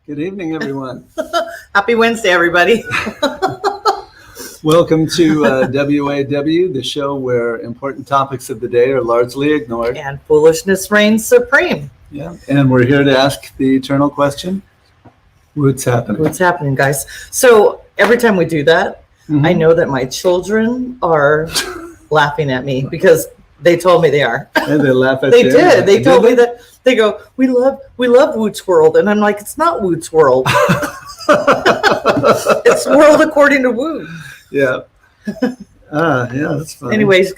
Good evening, everyone. Happy Wednesday, everybody. Welcome to WAW, the show where important topics of the day are largely ignored. And foolishness reigns supreme. Yeah, and we're here to ask the eternal question, what's happening? What's happening, guys? So every time we do that, I know that my children are laughing at me because they told me they are. And they laugh at They you. did. They told me that. They go, we love Woot's World. And I'm like, it's not Woot's World. It's World according to Woot. Yeah. Yeah, that's funny. Anyways,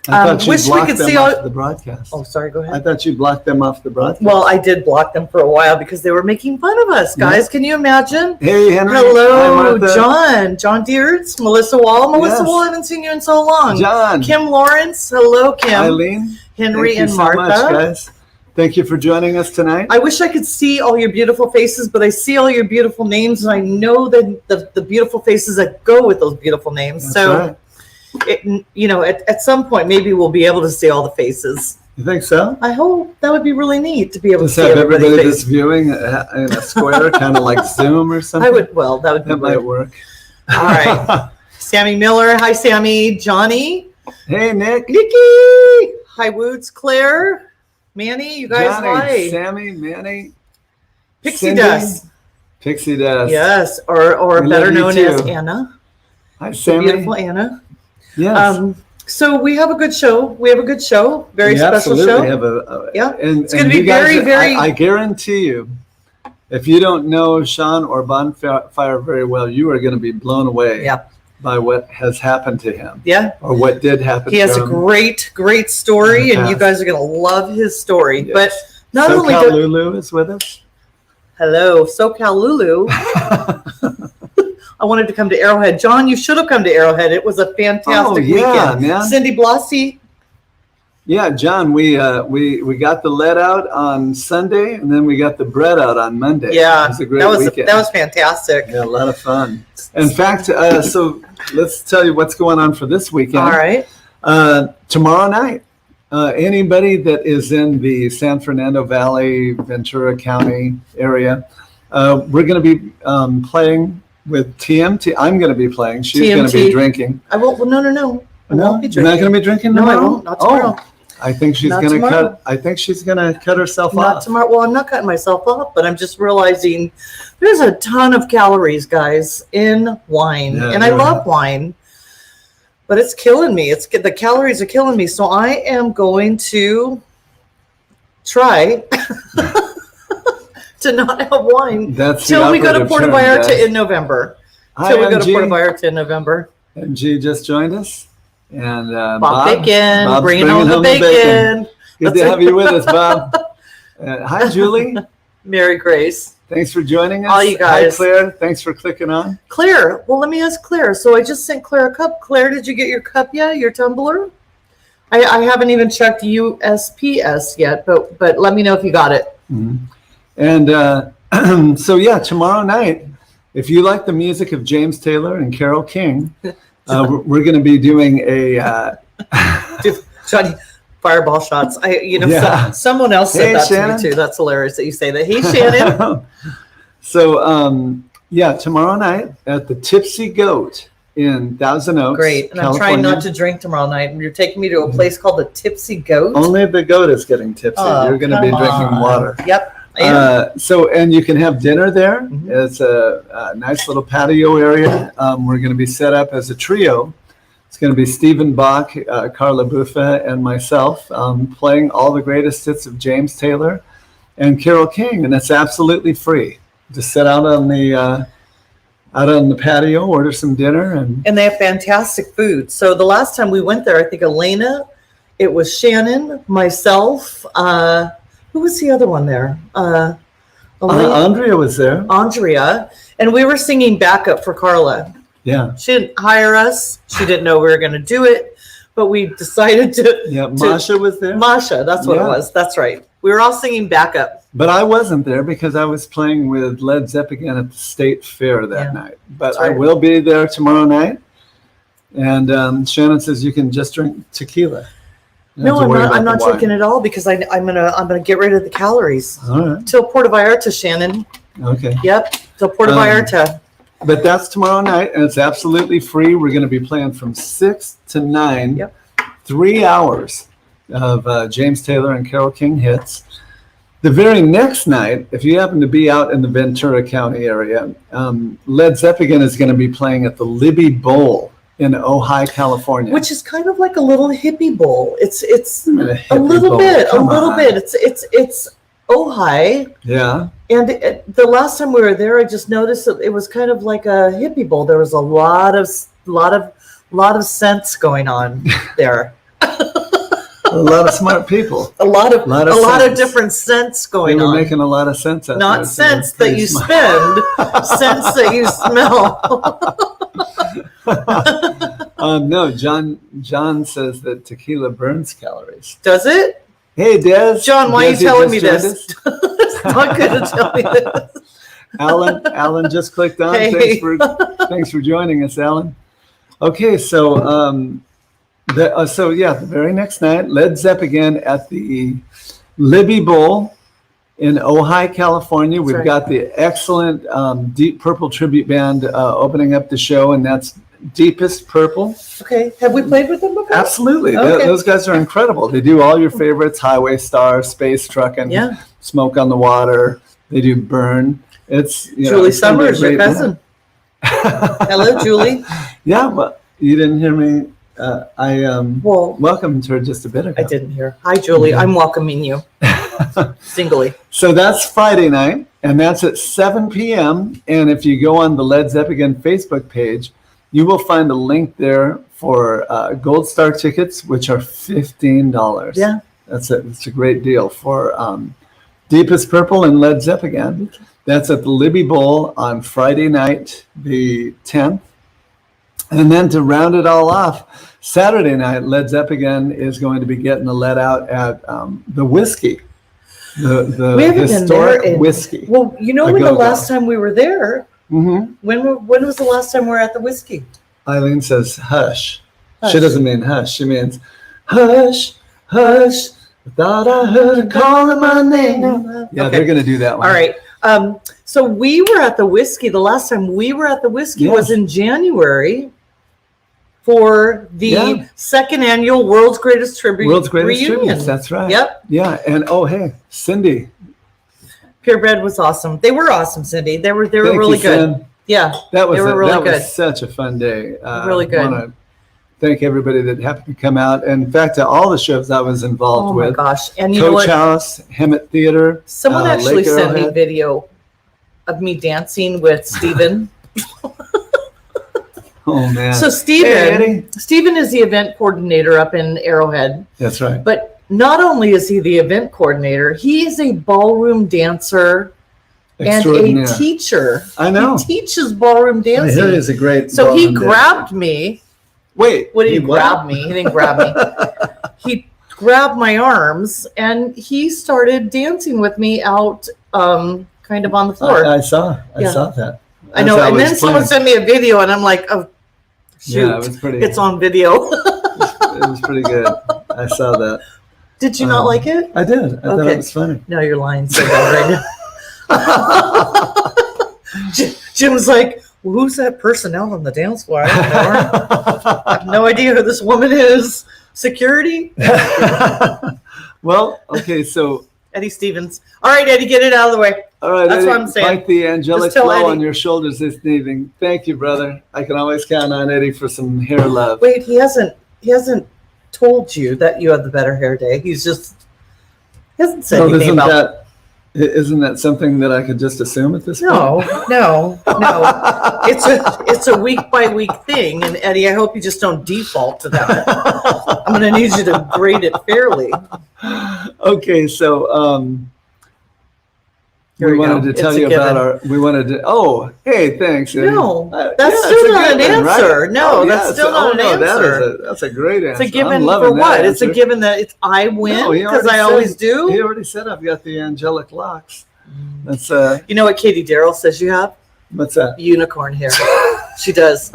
I thought you wish we blocked could them see off the broadcast. Oh, sorry, go ahead. I thought you blocked them off the broadcast. Well, I did block them for a while because they were making fun of us, guys. Yeah. Can you imagine? Hey, Henry. Hello, Hi, John Deertz, Melissa Wall. Melissa Yes. Wall, I haven't seen you in so long. John. Kim Lawrence. Hello, Kim. Eileen. Henry Thank and you Martha. so much, guys. Thank you for joining us tonight. I wish I could see all your beautiful faces, but I see all your beautiful names, and I know that the beautiful faces that go with those beautiful names. That's so, right. at some point, maybe we'll be able to see all the faces. You think so? I hope that would be really neat to be able Just to see have everybody's everybody face. that's viewing in a square, kind of like Zoom or something. That would be That might great. work. All right. Sammy Miller. Hi, Sammy. Johnny. Hey, Nick. Nikki. Hi, Woods. Claire. Manny. You guys, Johnny, hi. Sammy, Manny. Pixie Cindy. Dust. Pixie Dust. Yes, or We better love you known too. as Anna. Hi, The Sammy. beautiful Anna. Yes. So we have a good show. Very We special absolutely show. have a Yeah. And, It's gonna and be you guys, very- I guarantee you, if you don't know Sean or Bonfire very well, you are going to be blown away Yeah. by what has happened to him. Yeah. Or what did happen He to has him. a great story, and you Yes. guys are going to love his story. Yes. But not only SoCal Lulu is with us. hello, SoCal Lulu. I wanted to come to Arrowhead. John, you should have come to Arrowhead. It was a fantastic weekend. Man. Cindy Blasi. Yeah, John, we got the lead out on Sunday, and then we got the bread out on Monday. Yeah, it was a great weekend. that was fantastic. Yeah, a lot of fun. In fact, so let's tell you what's going on for this weekend. All right. Tomorrow night, anybody that is in the San Fernando Valley, Ventura County area, we're going to be playing with TMT. I'm going to be playing. She's going to be TMT. drinking. I won't. Well, no. I won't be You're not drinking. going to be drinking No, I tomorrow? won't. Not tomorrow. Oh, I think she's Not going to tomorrow. cut. I think she's going to cut herself Not off. tomorrow. Well, I'm not cutting myself off, but I'm just realizing there's a ton of calories, guys, in wine, Yeah, and I you're love right. wine, but it's killing me. The calories are killing me. So I am going to try to not have wine That's the till we go to operative Puerto term, Vallarta guys. in November. Hi, Till we go to MG. Puerto Vallarta in November. MG just joined us. And Bob Bacon, Bob's bringing home the bacon. Good to have you with us, Bob. Hi, Julie. Mary Grace. Than's for joining us. All you guys. Hi, Claire. Thanks for clicking on. Claire, well, let me ask Claire. So I just sent Claire a cup. Claire, did you get your cup yet? Your tumbler? I haven't even checked USPS yet, but let me know if you got it. Mm-hmm. And so, yeah, tomorrow night, if you like the music of James Taylor and Carole King, we're going to be doing a Johnny, fireball shots. Yeah. Someone else said Hey, that Shannon. to me too. That's hilarious that you say that. Hey, Shannon. So, yeah, tomorrow night at the Tipsy Goat in Thousand Oaks, Great. And California. I'm trying not to drink tomorrow night. And you're taking me to a place called the Tipsy Goat. Only the goat is getting tipsy. Oh, You're going to be come drinking on. water. Yep. I am. So, and you can have dinner there. Mhm. It's a nice little patio area. We're going to be set up as a trio. It's going to be Stephen Bach, Carla Buffa, and myself playing all the greatest hits of James Taylor and Carole King, and it's absolutely free. Just sit out on the patio, order some dinner, and And they have fantastic food. So the last time we went there, I think Elena, it was Shannon, myself. Who was the other one there? Elena, Andrea was there. Andrea. And we were singing backup for Carla. Yeah, She didn't hire us. She didn't know we were going to do it. But we decided to. yeah. Masha was there. Masha, that's what Yeah. it was. That's right. We were all singing backup. But I wasn't there because I was playing with Led Zeppelin at the State Fair that Yeah. night. But That's I right. will be there tomorrow night. And Shannon says you can just drink tequila. You don't No, have to worry I'm about not the wine. drinking at all because I'm gonna get rid of the calories. All right. Till Puerto Vallarta, Shannon. Okay. Yep. So Puerto Vallarta. But that's tomorrow night, and it's absolutely free. We're going to be playing from 6 to 9, Yep. 3 hours of James Taylor and Carole King hits. The very next night, if you happen to be out in the Ventura County area, Led Zeppelin is going to be playing at the Libby Bowl in Ojai, California. Which is kind of like a little hippie bowl. It's a hippie little bowl. bit, Come a little on. bit. It's Ojai. Yeah. And the last time we were there, I just noticed that it was kind of like a hippie bowl. There was a lot of scents going on there. A lot of smart people. A lot of scents. different scents They going were on. making a lot of sense out Not there. scents that you spend, scents that you smell. No, John says that tequila burns calories. Does it? Hey, Des. John, why are you Des, telling me just this? joined It's not good to tell me this. us. Alan just clicked on. Hey. Thanks for joining us, Alan. Okay, so the very next night, Led Zeppelin at the Libby Bowl in Ojai, California. We've got the excellent Deep Purple tribute band opening up the show, and that's Deepest Purple. Okay. Have we played with them before? Absolutely. Okay. Those guys are incredible. They do all your favorites: Highway Star, Space Truckin', Yeah. Smoke on the Water. They do Burn. It's Julie it's gonna be a Summers, your great cousin. Hello, Julie. Yeah, well, you didn't hear me. I Well, welcomed her just a bit ago. I didn't hear. Hi, Julie. I'm welcoming you singly. So that's Friday night, and that's at 7 p.m. And if you go on the Led Zeppelin Facebook page, you will find a link there for Gold Star tickets, which are $15. Yeah. That's it. It's a great deal for Deepest Purple and Led Zeppelin. That's at the Libby Bowl on Friday night, the 10th. And then to round it all off, Saturday night, Led Zeppelin is going to be getting the let out at the Whiskey, the We haven't been historic there Whiskey. Well, you know A when the go-go. last time we were there, Mm-hmm. when was the last time we were at the Whiskey? Eileen says, hush. Hush. She doesn't mean hush. She means, hush, hush. I thought I heard her calling my name. Yeah, Okay. they're going to do that one. All right. So we were at the Whiskey. The last time we were at the Whiskey was in January for the second annual World's Greatest Tribute World's Greatest reunion. Tributes. That's right. Yep. Yeah. And oh, hey, Cindy. Purebred was awesome. They were awesome, Cindy. They were Thank really you, good. Finn. Yeah. That was They were really that good. was such a fun day. Really good. I want to thank everybody that happened to come out. And in fact, at all the shows I was involved Oh my with. gosh. And you know Coach what? House, Hemet Theater. Someone actually Lake sent me Arrowhead. video of me dancing with Steven. Oh, man. So Hey, Eddie. Steven is the event coordinator up in Arrowhead. That's right. But not only is he the event coordinator, he is a ballroom dancer and a Extraordinaire. teacher. I know. He teaches ballroom I hear dancing. he's a great So he ballroom dancer. grabbed me. Wait. Well, he he didn't what? grab me. He didn't grab me. He grabbed my arms and he started dancing with me out kind of on the floor. I saw Yeah. that. I know. As And was then someone playing. sent me a video and I'm like, oh, shoot. Yeah, it was pretty. It's on video. It was pretty good. I saw that. Did you not like it? I did. I thought Okay. it was funny. No, you're lying so bad right now. Jim's like, well, who's that person out on the dance floor? I don't know her. I have no idea who this woman is. Security? Well, okay, so Eddie Stevens. All right, Eddie, get it out of the way. all right, That's Eddie, what I'm saying. like the angelic Just tell flow Eddie. on your shoulders this evening. Thank you, brother. I can always count on Eddie for some hair love. Wait, he hasn't told you that you have the better hair day. He hasn't said So anything about isn't that something that I could just assume at this point? No. It's a week by week thing, and Eddie, I hope you just don't default to that. I'm going to need you to grade it fairly. Okay, so Here we we wanted go. to tell It's a you about given. our. We wanted to. Oh, hey, thanks. Eddie. No, Yeah, that's it's still a not an given, right? answer. No, Oh, that's yeah, still not an answer. That's a great answer. It's a given I'm for loving that what? It's a answer. given that it's I win No, he because already I said- always do. He already said I've got the angelic locks. That's You know what Katie Darrell says you have? what's that? Unicorn hair. She does.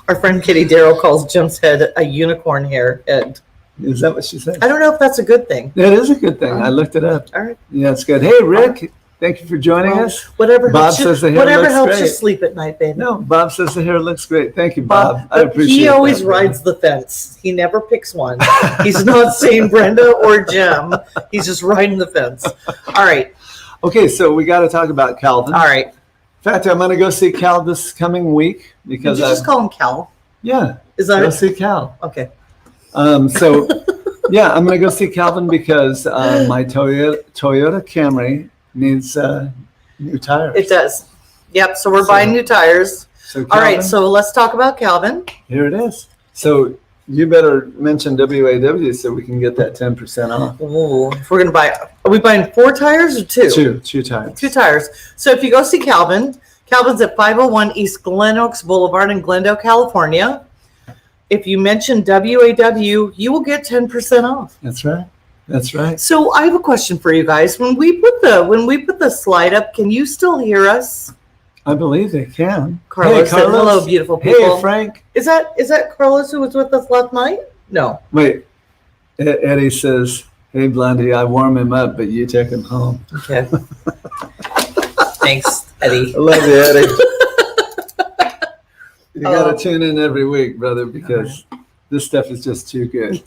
Our friend Katie Darrell calls Jim's head a unicorn hair head. Is that what she said? I don't know if that's a good thing. It is a good thing. I looked it up. All right. Yeah, it's good. Hey, Rick, thank you for joining us. Whatever Bob helps you, says the hair whatever looks helps you great. sleep at night, baby. No, Bob says the hair looks great. Thank you, Bob. I But appreciate it. he always rides the fence. He never picks one. He's not saying Brenda or Jim. He's just riding the fence. All right. Okay, so we got to talk about Calvin. All right. In fact, I'm going to go see Cal this coming week Did because you just call him Cal? yeah, Is that go it? see Cal. Okay. So yeah, I'm going to go see Calvin because my Toyota Camry needs new tires. It does. Yep. So we're buying new tires. So All Calvin, right. So let's talk about Calvin. here it is. So you better mention WAW so we can get that 10% off. Ooh, if we're gonna buy, are we buying 4 tires or 2? Two tires. 2 tires. So if you go see Calvin's at 501 East Glen Oaks Boulevard in Glendale, California. If you mention WAW, you will get 10% off. That's right. That's right. So I have a question for you guys. When we put the slide up, can you still hear us? I believe they can. Carlos said, hello, beautiful people. Hey, Frank. Is that Carlos who was with us last night? No. Wait. Eddie says, hey, Blondie, I warm him up, but you take him home. Okay. Thanks, Eddie. I love you, Eddie. You got to tune in every week, brother, because this stuff is just too good.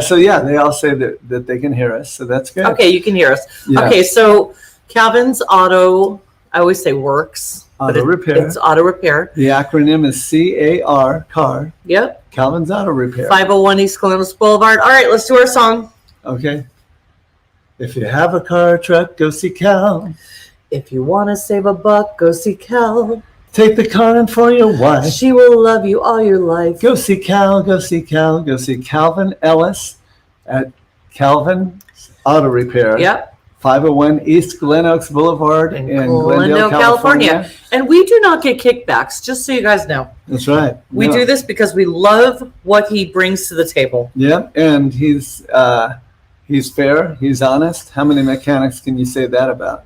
So, yeah, they all say that they can hear us, so that's good. Okay, you can hear us. Yeah. Okay, so Calvin's Auto, I always say works. Auto but repair. It's auto repair. The acronym is CAR, Yep. Calvin's Auto Repair. 501 East Columbus Boulevard. All right, let's do our song. Okay. If you have a car or truck, go see Cal. If you want to save a buck, go see Cal. Take the car in for your wife. She will love you all your life. Go see Cal, go see Cal, go see Calvin Ellis at Calvin Auto Repair. Yep. 501 East Glen Oaks Boulevard in Glendale, California. And we do not get kickbacks, just so you guys know. That's right. We do this because we love what he brings to the table. Yep, and he's fair, he's honest. How many mechanics can you say that about?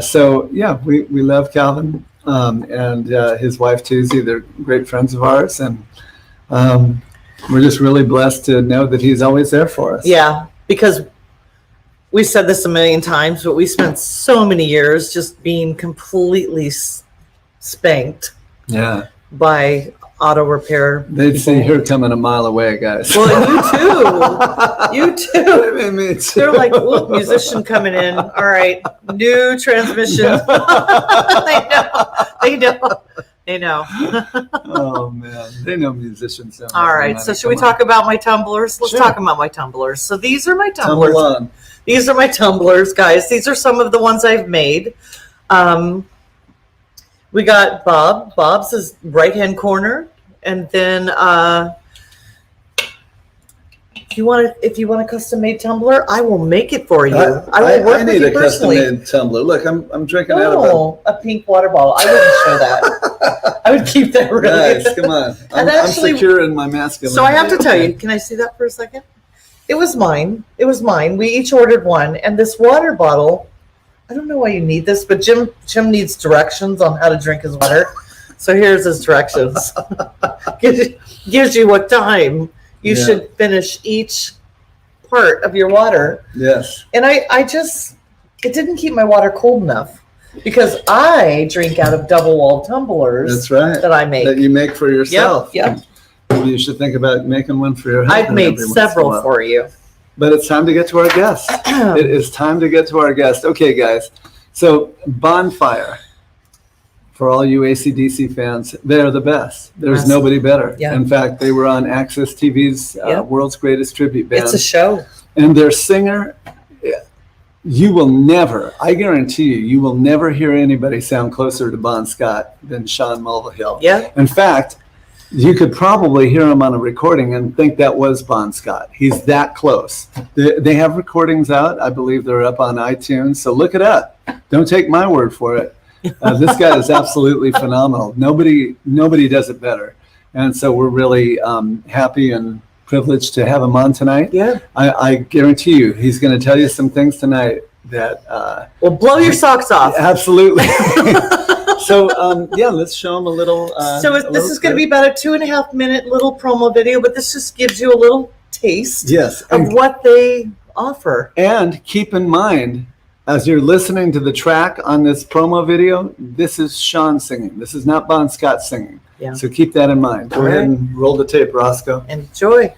So, yeah, we love Calvin and his wife, Tuesday. They're great friends of ours, and we're just really blessed to know that he's always there for us. Yeah, because we said this a million times, but we spent so many years just being completely spanked Yeah. by auto repair. They'd see her coming a mile away, guys. Well, you too. Me too. They're like, "Look, musician coming in. All right, new transmission." They know. Oh man, they know musicians. Don't All have right, money. so should we Come on. talk about my tumblers? Let's Sure. talk about my tumblers. So these are my Tumble tumblers. on. These are my tumblers, guys. These are some of the ones I've made. We got Bob. Bob's is right-hand corner, and then if you want a custom-made tumbler, I will make it for you. I will work I with need you a personally. custom-made tumbler. Look, I'm drinking out of Oh, a pink water bottle. I wouldn't show that. I would keep that a. really. Guys, come on. And I'm actually- secure in my masculinity. So I have to tell you, can I see that for a second? It was mine. It was mine. We each ordered one, and this water bottle. I don't know why you need this, but Jim needs directions on how to drink his water. So here's his directions. gives you what time you should finish each part of your water. Yes. And it didn't keep my water cold enough because I drink out of double-walled tumblers. That's right. That I make. That you make for yourself. Yep. Maybe you should think about making one for your husband. I've made every once in a several while. for you. But it's time to get to our guest. It is time to get to our guest. Okay, guys. So Bonfire, for all you AC/DC fans, they're the best. There's Yes. nobody better. Yeah. In fact, they were on Access TV's World's Greatest Tribute Band. It's a show. And their singer, you will never, I guarantee you will never hear anybody sound closer to Bon Scott than Sean Mulvihill. Yeah. In fact, you could probably hear him on a recording and think that was Bon Scott. He's that close. They have recordings out. I believe they're up on iTunes. So look it up. Don't take my word for it. This guy is absolutely phenomenal. Nobody does it better. And so we're really happy and privileged to have him on tonight. Yeah. I guarantee you he's going to tell you some things tonight that Well, blow your socks off. absolutely. So yeah, let's show them a little. This is going to be about a 2.5 minute little promo video, but this just gives you a little taste of what they offer. And keep in mind, as you're listening to the track on this promo video, this is Sean singing. This is not Bon Scott singing. Yeah. So keep that in mind. Go ahead and roll the tape, Roscoe. Enjoy.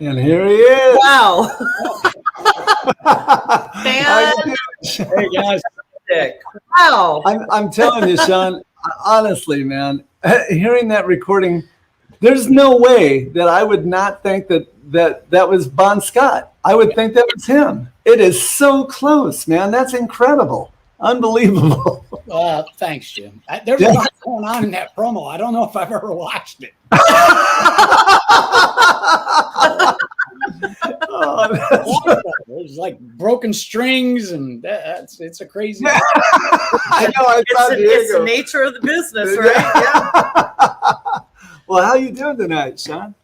And here he is. Wow. Hey guys. Wow. I'm telling you, Sean, honestly, man, hearing that recording, there's no way that I would not think that was Bon Scott. I would think that was him. It is so close, man. That's incredible. Unbelievable. Thanks, Jim. There's a lot going on in that promo. I don't know if I've ever watched it. There's like broken strings, and it's a crazy. I know. It's the nature of the business, right? Yeah. Well, how you doing tonight, Sean?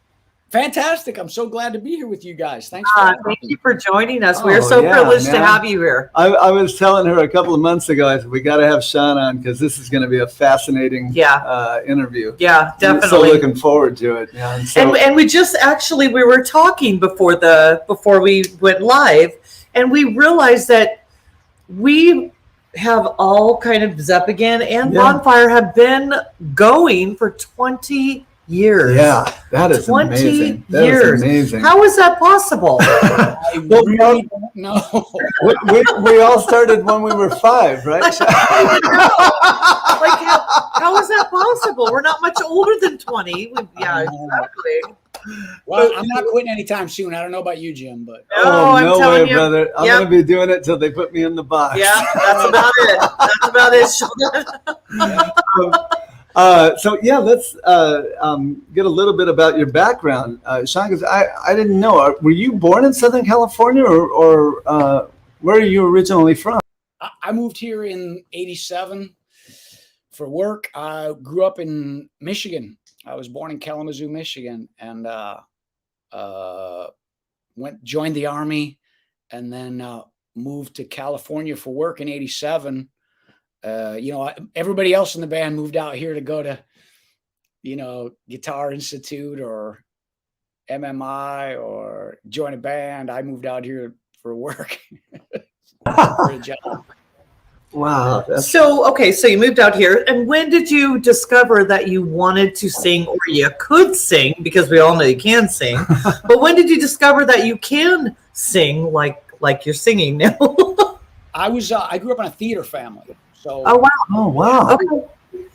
Fantastic. I'm so glad to be here with you guys. Thanks for having Thank me. you for joining us. We're Oh, so yeah, privileged to man. have you here. I was telling her a couple of months ago, I said, we got to have Sean on because this is going to be a fascinating interview. Yeah, I'm definitely. so looking forward to it. Yeah, and we just actually, we were talking before we went live, and we realized that we have all kind of Zeppegan and Bonfire have been going for 20 years. Yeah, that is 20 amazing. That years. is amazing. How is that possible? I really don't know. we all started when we were 5, right? Like, how is that possible? We're not much older than 20. Yeah, exactly. Well, I'm not quitting anytime soon. I don't know about you, Jim, but Oh, I'm no telling way, you. brother. I'm Yep. going to be doing it till they put me in the box. Yeah, that's about it. That's about it. So yeah, let's get a little bit about your background, Sean. Because I didn't know. Were you born in Southern California, or where are you originally from? I moved here in '87 for work. I grew up in Michigan. I was born in Kalamazoo, Michigan, and joined the Army, and then moved to California for work in '87. Everybody else in the band moved out here to go to, Guitar Institute or MMI or join a band. I moved out here for work. For a job. Wow. So you moved out here, and when did you discover that you wanted to sing, or you could sing, because we all know you can sing, but when did you discover that you can sing like you're singing now? I grew up in a theater family. So Oh, wow. Oh, wow. Okay.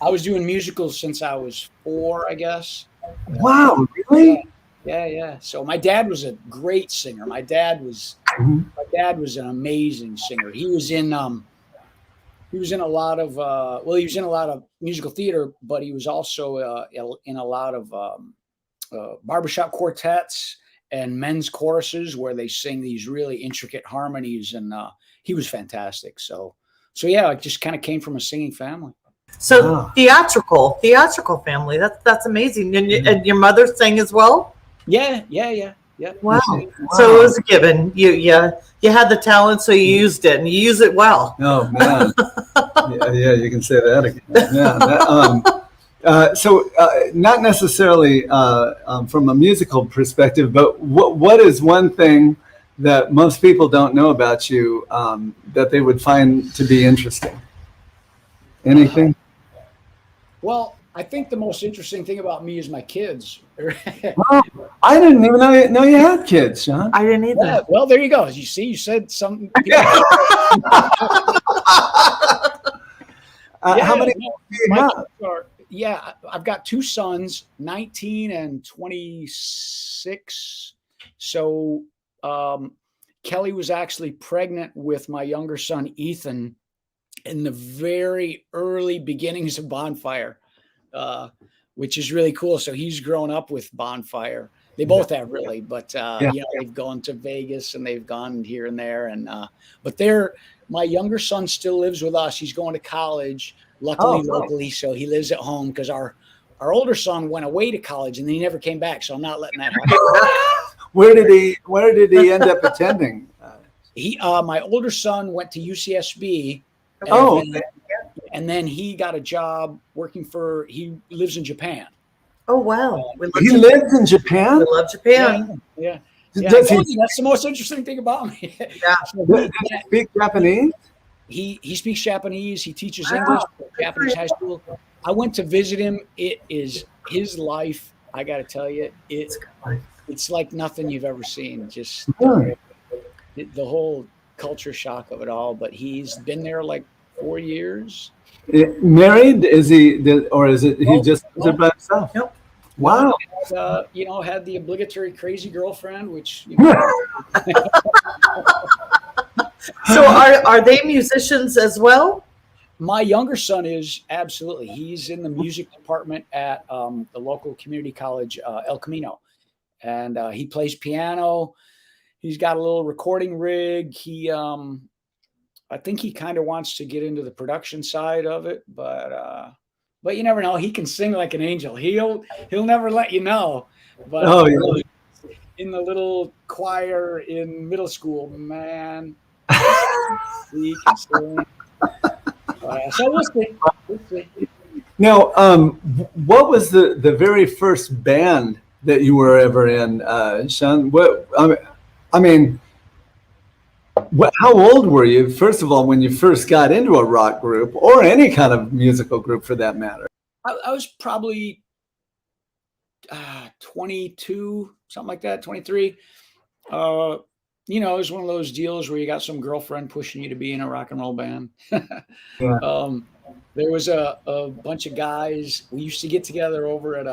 I was doing musicals since I was 4, I guess. Wow. Really? Yeah. So my dad was a great singer. My dad was an amazing singer. He was in a lot of musical theater, but he was also in a lot of barbershop quartets and men's choruses where they sing these really intricate harmonies, and he was fantastic. So yeah, it just kind of came from a singing family. So theatrical family. That's amazing. And your mother sang as well? Yeah. Wow. So it was a given. You had the talent, so you used it, and you use it well. Oh man. yeah, you can say that again. Yeah. So not necessarily from a musical perspective, but what is one thing that most people don't know about you that they would find to be interesting? Anything? Well, I think the most interesting thing about me is my kids. Oh, I didn't even know you had kids, Sean. I didn't either. Yeah, well, there you go. As you see, you said something. How many do you have? I've got 2 sons, 19 and 26. So Kelly was actually pregnant with my younger son, Ethan, in the very early beginnings of Bonfire, which is really cool. So he's grown up with Bonfire. They both have, really, but they've gone to Vegas and they've gone here and there. And but my younger son still lives with us. He's going to college, luckily locally, so he lives at home, because our older son went away to college and then he never came back. So I'm not letting that happen. Where did he end up attending? My older son went to UCSB. And then he got a job working he lives in Japan. Oh, wow. He lives in Japan? We love Japan. Yeah. Does he That's the most interesting thing about me. does he speak Japanese? He speaks Japanese. He teaches English at Japanese high school. I went to visit him. It is his life. I got to tell you, it's like nothing you've ever seen. Just the whole culture shock of it all. But he's been there like 4 years. Married? Is he, or is it he just lives there by himself? Yep. Wow. Had the obligatory crazy girlfriend, which. So are they musicians as well? My younger son is, absolutely. He's in the music department at the local community college, El Camino, and he plays piano. He's got a little recording rig. He, I think he kind of wants to get into the production side of it, but you never know. He can sing like an angel. He'll never let you know. But Oh, yeah. in the little choir in middle school, man, he can sing. So we'll see. We'll see. Now, what was the very first band that you were ever in, Sean? I mean, how old were you, first of all, when you first got into a rock group or any kind of musical group for that matter? I was probably 22, something like that, 23. You know, it was one of those deals where you got some girlfriend pushing you to be in a rock and roll band. Yeah. There was a bunch of guys. We used to get together over at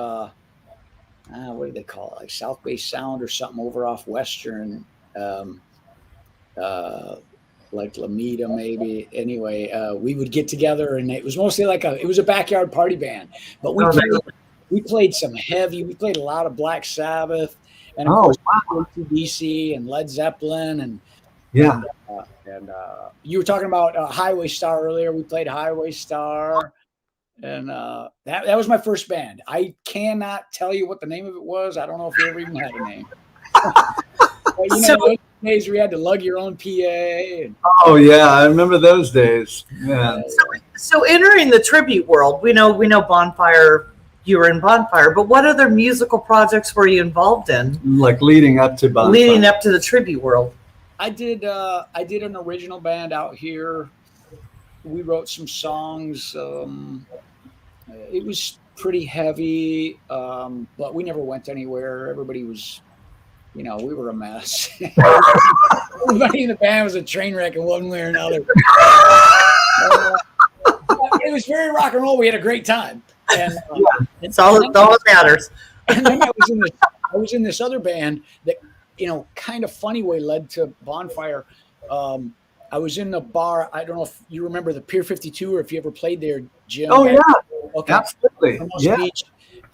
what do they call it, like South Bay Sound or something over off Western, like Lameda maybe. Anyway, we would get together, and it was mostly like it was a backyard party band. But we played some heavy. We played a lot of Black Sabbath, and of course, DC and Led Zeppelin, and yeah. And you were talking about Highway Star earlier. We played Highway Star, and that was my first band. I cannot tell you what the name of it was. I don't know if we ever even had a name. But, you know, those days where you had to lug your own PA. Oh yeah, I remember those days. Yeah. So entering the tribute world, we know Bonfire. You were in Bonfire, but what other musical projects were you involved in? Like leading up to Bonfire. Leading up to the tribute world. I did an original band out here. We wrote some songs. It was pretty heavy, but we never went anywhere. Everybody was, you know, we were a mess. Everybody in the band was a train wreck in one way or another. It was very rock and roll. We had a great time. And it's all that matters. And then I was in this other band that, you know, kind of funny way led to Bonfire. I was in the bar. I don't know if you remember the Pier 52 or if you ever played there, Jim. Oh yeah, okay, absolutely. Yeah. Beach.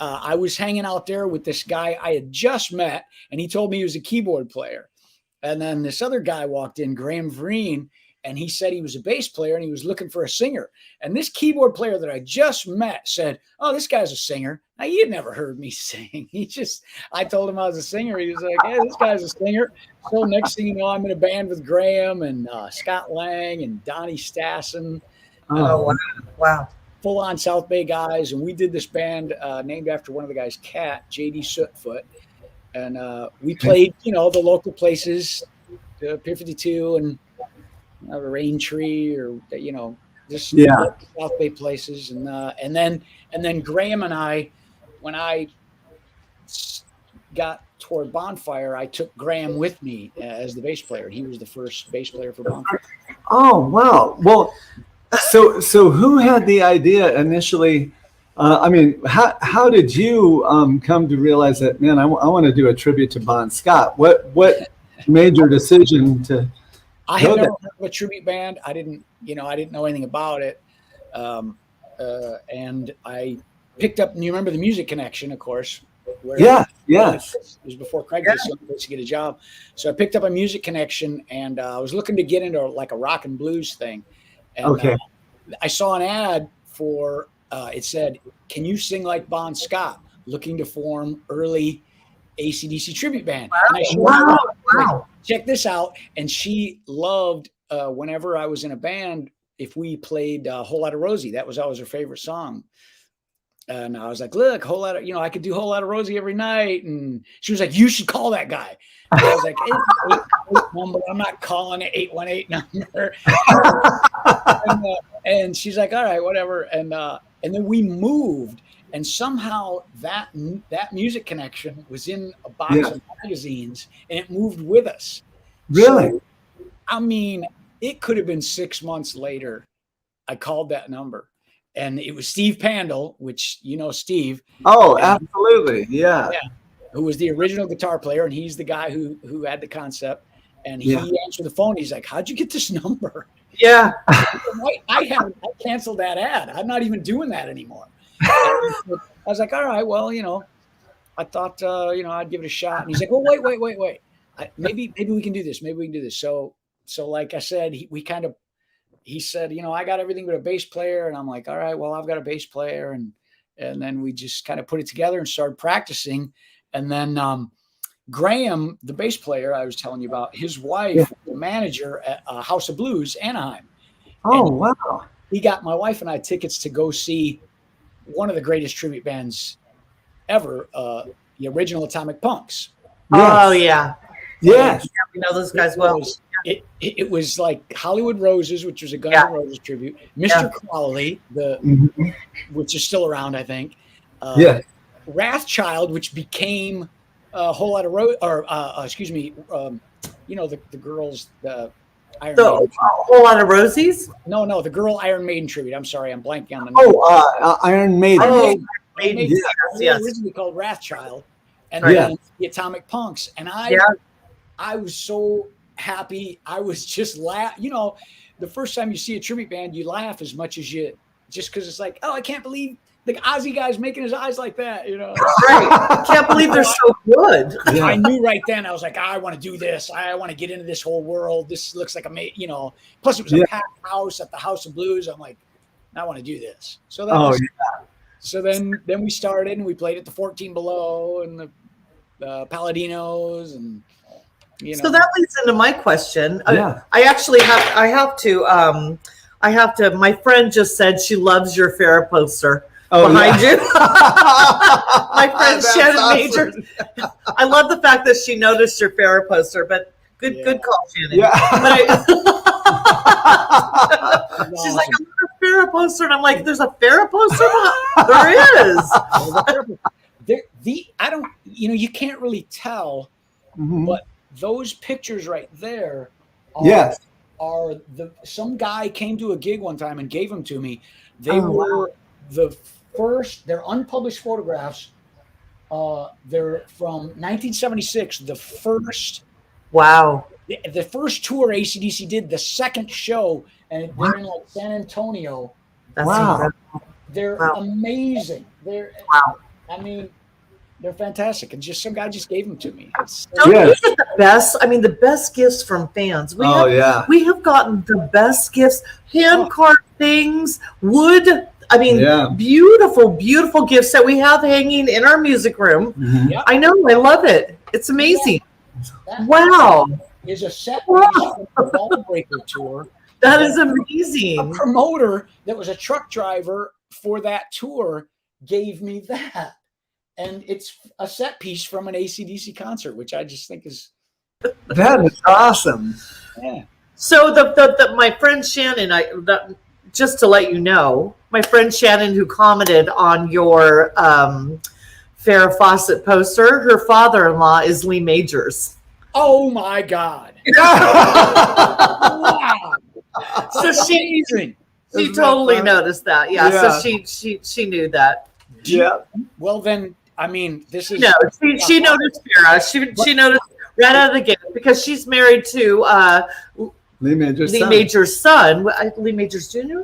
I was hanging out there with this guy I had just met, and he told me he was a keyboard player. And then this other guy walked in, Graham Vreen, and he said he was a bass player and he was looking for a singer. And this keyboard player that I just met said, "Oh, this guy's a singer." Now, he had never heard me sing. I told him I was a singer. He was like, "Hey, this guy's a singer." So next thing you know, I'm in a band with Graham and Scott Lang and Donnie Stassen. Oh, wow. Full-on South Bay guys. And we did this band named after one of the guys' cat, J.D. Sootfoot. And we played, you know, the local places, Pier 52 and Rain Tree, or, you know, just South Bay places. And then Graham and I, when I got toward Bonfire, I took Graham with me as the bass player. He was the first bass player for Bonfire. Oh wow! Well, so who had the idea initially? I mean, how did you come to realize that? Man, I want to do a tribute to Bon Scott. What made your decision to? I had never heard of a tribute band. I didn't know anything about it. And I picked up, and you remember the Music Connection, of course. Yes. It was before Craig was supposed to get a job. So I picked up a Music Connection, and I was looking to get into like a rock and blues thing. And I saw an ad for, it said, "Can you sing like Bon Scott? Looking to form early AC/DC tribute band." Wow. And I showed her, check this out. And she loved whenever I was in a band, if we played Whole Lotta Rosie. That was always her favorite song. And I was like, "Look, Whole Lotta, you know, I could do Whole Lotta Rosie every night." And she was like, "You should call that guy." And I was like, 818 number. I'm not calling it 818 number. And she's like, "All right, whatever." And then we moved, and somehow that Music Connection was in a box of magazines, and it moved with us. Really? So, I mean, it could have been 6 months later. I called that number, and it was Steve Pandel, which, you know, Steve. Oh, absolutely. Yeah. Who was the original guitar player, and he's the guy who had the concept. And he answered the phone. He's like, "How'd you get this number?" Yeah. I canceled that ad. I'm not even doing that anymore. I was like, "All right, well, you know, I thought, you know, I'd give it a shot." And he's like, "Well, wait. maybe we can do this. Maybe we can do this. So like I said, he said, you know, I got everything but a bass player. And I'm like, all right, well, I've got a bass player. And then we just kind of put it together and started practicing. And then Graham, the bass player I was telling you about, his wife, the manager at House of Blues, Anaheim. Oh, And wow. he got my wife and I tickets to go see one of the greatest tribute bands ever, the original Atomic Punks. Oh, yeah. Yes. We know those guys well. It was like Hollywood Roses, which was a Guns N' Roses tribute. Mr. Crowley, which is still around, I think. Wrathchild, which became a whole lot of you know, the girls, the Iron Maiden. A whole lot of Rosies? No, the girl Iron Maiden tribute. I'm sorry, I'm blanking on the name. Iron Maiden. Iron Maiden. Yes. Originally called Wrathchild, and then the Atomic Punks. And I was so happy. I was just you know, the first time you see a tribute band, you laugh as much as you, just because it's like, oh, I can't believe the Ozzy guy's making his eyes like that, you know. Right. I can't believe they're so good. Yeah. I knew right then. I was like, I want to do this. I want to get into this whole world. This looks like you know. Plus, it was a packed house at the House of Blues. I'm like, I want to do this. So so then we started and we played at the 14 Below and the Paladinos and. You know. So that leads into my question. I actually have to. My friend just said she loves your Farrah poster behind you. My friend Shannon Majors. I love the fact that she noticed your Farrah poster, but good call, Shannon. Yeah. She's like, I'm a Farrah poster, and I'm like, there's a Farrah poster? There is. I don't, you know, you can't really tell, but those pictures right there are some guy came to a gig one time and gave them to me. They were the first, they're unpublished photographs. They're from 1976, the first the first tour AC/DC did, the second show, and they're in like San Antonio. That's They're amazing. I mean, they're fantastic, and just some guy just gave them to me. Don't you get the best? I mean, the best gifts from fans. We have gotten the best gifts, hand carved things, wood. I mean, beautiful, beautiful gifts that we have hanging in our music room. I know, I love it. It's amazing. Wow! Is a set piece from the Ballbreaker tour. That is amazing. A promoter that was a truck driver for that tour gave me that. And it's a set piece from an AC/DC concert, which I just think is that is awesome. Yeah. So my friend Shannon, just to let you know, my friend Shannon, who commented on your Farrah Fawcett poster, her father-in-law is Lee Majors. Oh my God! Wow. So she totally noticed that. So she knew that. Yeah. Well, then. I mean, this is she noticed Farrah. She noticed right out of the gate because she's married to Lee Majors' son. Lee Majors Jr.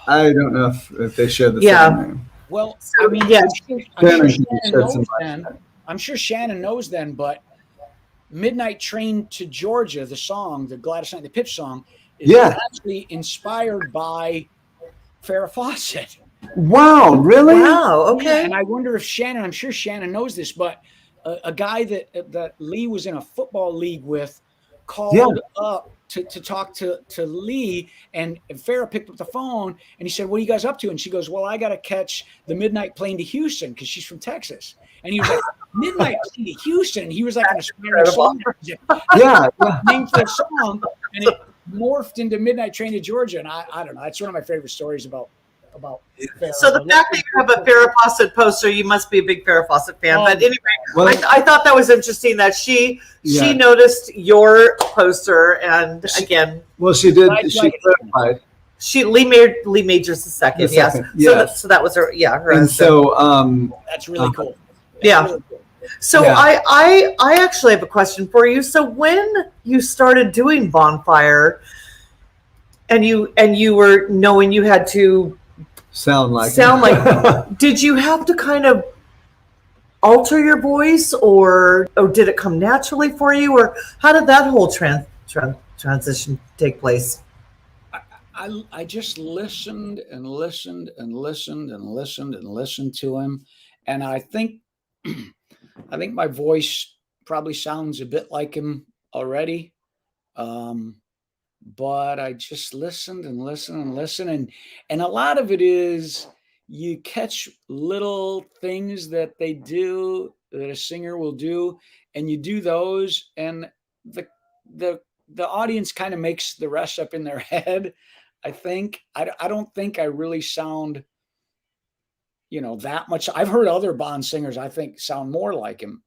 I don't know if they share the same name. Well, so, I mean, I'm sure Shannon knows then, but Midnight Train to Georgia, the song, the Gladys Knight, the Pitch song, is actually inspired by Farrah Fawcett. Wow, really? Wow, okay. Yeah, and I wonder if Shannon, I'm sure Shannon knows this, but a guy that Lee was in a football league with called up to talk to Lee, and Farrah picked up the phone and he said, "What are you guys up to?" And she goes, "Well, I got to catch the midnight plane to Houston," because she's from Texas. And he was like, "Midnight plane to Houston." And he was like an aspiring song. Named for the song, and it morphed into Midnight Train to Georgia. And I don't know. It's one of my favorite stories about Farrah. So the fact that you have a Farrah Fawcett poster, you must be a big Farrah Fawcett fan. But anyway, I thought that was interesting that she noticed your poster, and again, she did. She clarified. Lee Majors the second. Yes. So that was her. Yeah, her. And so that's really cool. Really cool. So I actually have a question for you. So when you started doing Bonfire, and you were knowing you had to sound like did you have to kind of alter your voice, or did it come naturally for you, or how did that whole transition take place? I just listened and listened and listened and listened and listened to him, and I think I think my voice probably sounds a bit like him already. Um, but I just listened and listened and listened, and a lot of it is you catch little things that they do that a singer will do, and you do those, and the the the audience kind of makes the rest up in their head. I think I don't think I really sound, that much. I've heard other Bond singers I think sound more like him,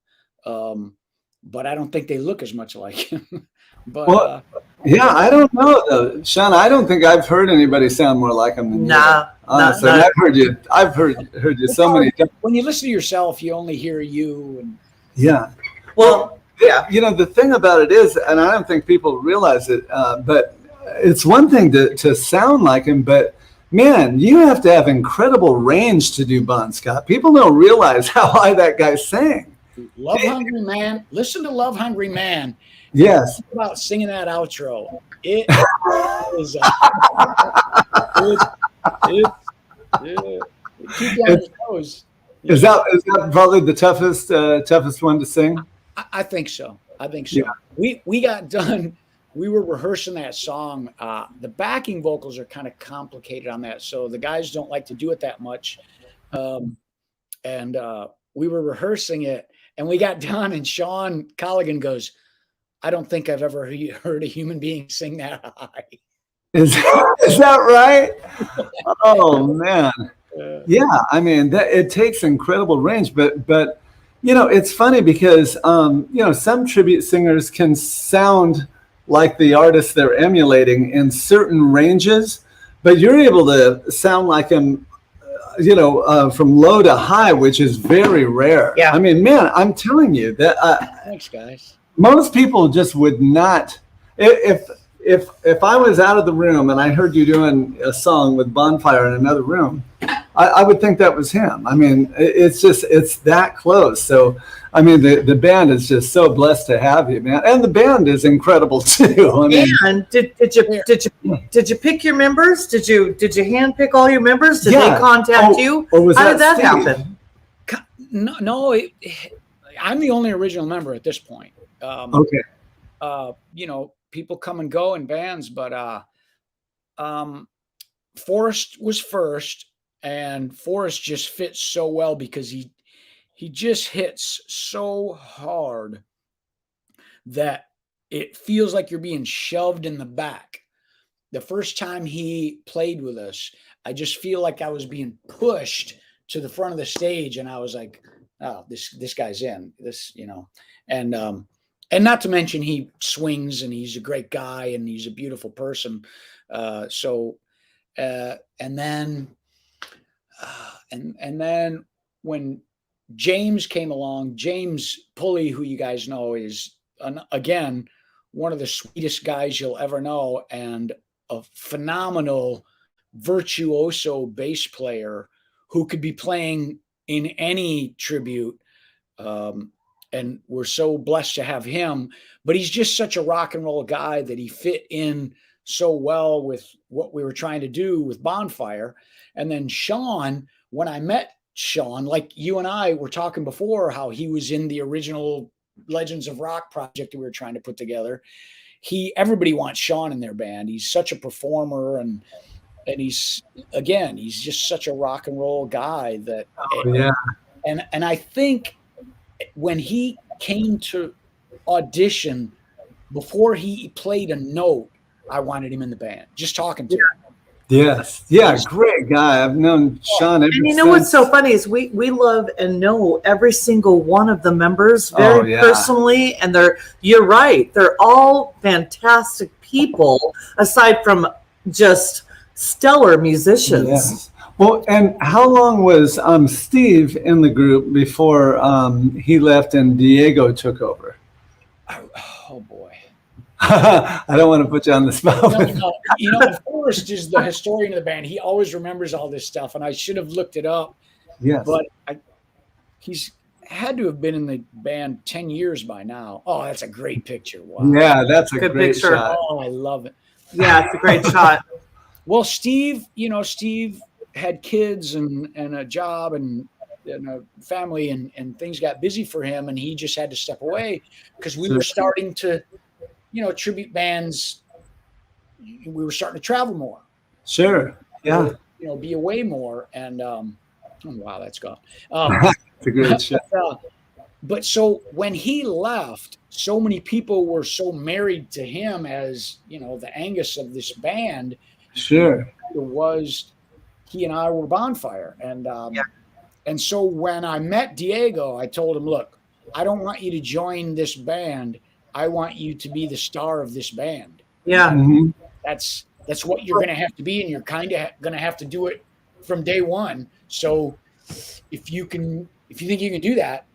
um, but I don't think they look as much like him. But Well, yeah, I don't know though, Sean. I don't think I've heard anybody sound more like him than you. Nah, Honestly, nah. I've heard you. I've heard you so many times. when you listen to yourself, you only hear you. And Yeah. Well, yeah. The thing about it is, and I don't think people realize it, but it's one thing to sound like him, but man, you have to have incredible range to do Bon Scott. People don't realize how high that guy sang. Love Hungry Man, listen to Love Hungry Man. Yes. Think about singing that outro. It is keep down your toes. Is that probably the toughest one to sing? I think so. I think so. Yeah. We got done. We were rehearsing that song. The backing vocals are kind of complicated on that, so the guys don't like to do it that much. And we were rehearsing it, and we got done, and Sean Colligan goes, "I don't think I've ever heard a human being sing that high." Is that right? Oh man. Yeah, I mean it takes incredible range, but it's funny because some tribute singers can sound like the artist they're emulating in certain ranges, but you're able to sound like him, from low to high, which is very rare. Yeah. I mean, man, I'm telling you that. Thanks, guys. Most people just would not. If I was out of the room and I heard you doing a song with Bonfire in another room, I would think that was him. I mean, it's that close. So, I mean, the band is just so blessed to have you, man, and the band is incredible too. I mean, And did you pick your members? Did you hand pick all your members? Did Yeah. they contact you? Or was How that did that Steve? happen? No, I'm the only original member at this point. Okay. People come and go in bands, but Forrest was first, and Forrest just fits so well because he just hits so hard that it feels like you're being shoved in the back. The first time he played with us, I just feel like I was being pushed to the front of the stage, and I was like, "Oh, this guy's in this," and not to mention he swings, and he's a great guy, and he's a beautiful person. And then when James came along, James Pulley, who you guys know is again one of the sweetest guys you'll ever know, and a phenomenal virtuoso bass player who could be playing in any tribute. And we're so blessed to have him, but he's just such a rock and roll guy that he fit in so well with what we were trying to do with Bonfire. And then Sean, when I met Sean, like you and I were talking before, how he was in the original Legends of Rock project that we were trying to put together. Everybody wants Sean in their band. He's such a performer, and he's just such a rock and roll guy that, Yeah. and I think when he came to audition, before he played a note, I wanted him in the band, just talking to him. Yes. Yeah. Great guy. I've known Sean ever And you since. know what's so funny is we love and know every single one of the members very personally, and you're right, they're all fantastic people aside from just stellar musicians. Yes. Well, and how long was Steve in the group before he left and Diego took over? Oh boy. I don't want to put you on the spot. No. Forrest is the historian of the band. He always remembers all this stuff, and I should have looked it up. Yes. But he's had to have been in the band 10 years by now. Oh, that's a great picture. Wow. Yeah, that's a Good great picture. shot. Oh, I love it. Yeah, it's a great shot. Well, Steve, Steve had kids and a job and a family, and things got busy for him, and he just had to step away because we were starting to, tribute bands. We were starting to travel more. Sure. Yeah. Be away more. And oh, wow, that's gone. It's a great shot. But so when he left, so many people were so married to him as, the Angus of this band. Sure. He and I were Bonfire. And so when I met Diego, I told him, look, I don't want you to join this band. I want you to be the star of this band. Yeah. Mm-hmm. That's what you're going to have to be. And you're kind of going to have to do it from day one. So if you think you can do that,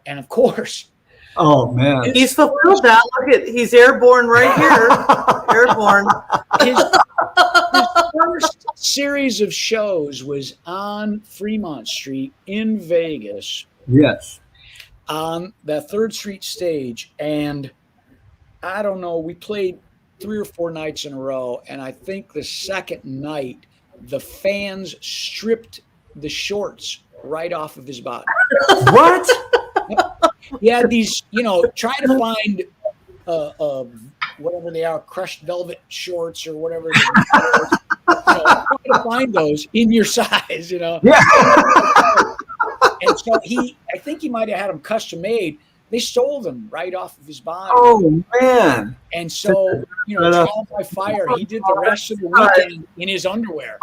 and of course. Oh man. He's fulfilled that. Look at, he's airborne right here. Airborne. His first series of shows was on Fremont Street in Vegas. Yes. On the 3rd Street stage. And I don't know, we played 3 or 4 nights in a row. And I think the second night, the fans stripped the shorts right off of his body. What? He had these, try to find whatever they are, crushed velvet shorts or whatever. Try to find those in your size, Yeah. And so I think he might have had them custom made. They stole them right off of his body. Oh man. And so, Trial by Fire, he did the rest of the weekend in his underwear.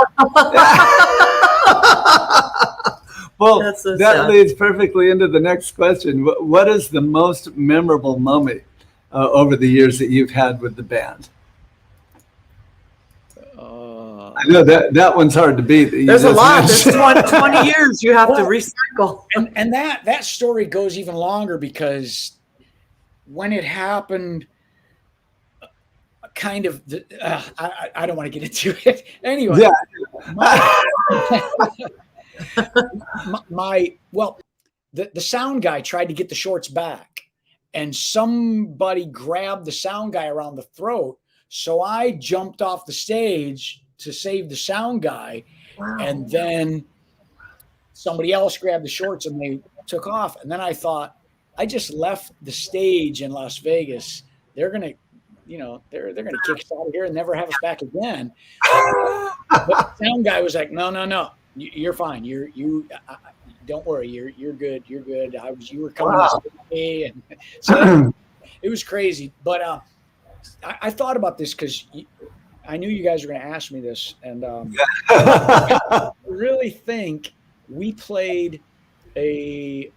Well, so that sad. leads perfectly into the next question. What is the most memorable moment over the years that you've had with the band? I know that one's hard to beat. There's a lot. There's 20 years you have to recycle. And that story goes even longer because when it happened, kind of, I don't want to get into it. Anyway. Yeah. The sound guy tried to get the shorts back, and somebody grabbed the sound guy around the throat. So I jumped off the stage to save the sound guy. Wow. And then somebody else grabbed the shorts and they took off. And then I thought, I just left the stage in Las Vegas. They're going to, they're going to kick us out of here and never have us back again. But the sound guy was like, no. You're fine. Don't worry. You're good. You're good. You were coming to me, and so it was crazy. But I thought about this because I knew you guys were going to ask me this, and I really think we played a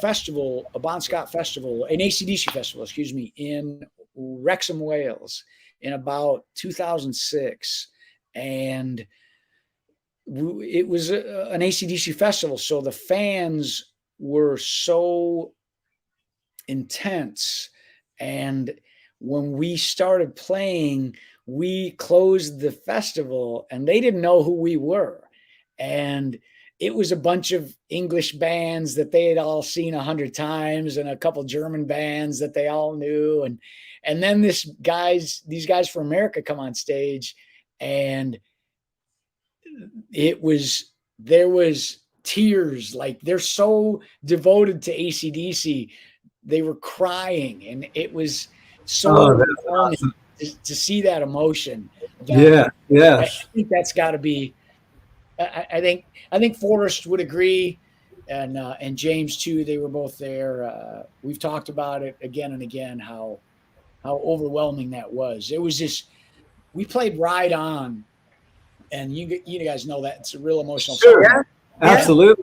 festival, a Bon Scott festival, an AC/DC festival, in Wrexham, Wales, in about 2006, and it was an AC/DC festival. So the fans were so intense. And when we started playing, we closed the festival and they didn't know who we were. And it was a bunch of English bands that they had all seen 100 times and a couple German bands that they all knew. And then these guys from America come on stage, and there was tears. Like, they're so devoted to AC/DC. They were crying, and it was so awesome to see that emotion. Yeah. I think that's got to be. I think Forrest would agree, and James too. They were both there. We've talked about it again and again how overwhelming that was. It was just, we played Ride On, and you guys know that it's a real emotional song. Sure. Absolutely.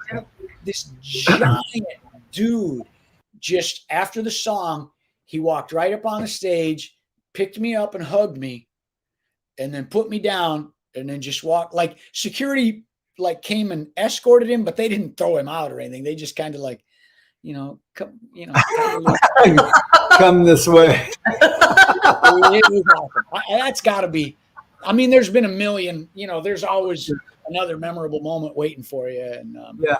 This giant dude, just after the song, he walked right up on the stage, picked me up and hugged me, and then put me down, and then just walked. Like, security came and escorted him, but they didn't throw him out or anything. They just kind of come this way. It was awesome. That's got to be. I mean, there's been a million. There's always another memorable moment waiting for you. And yeah,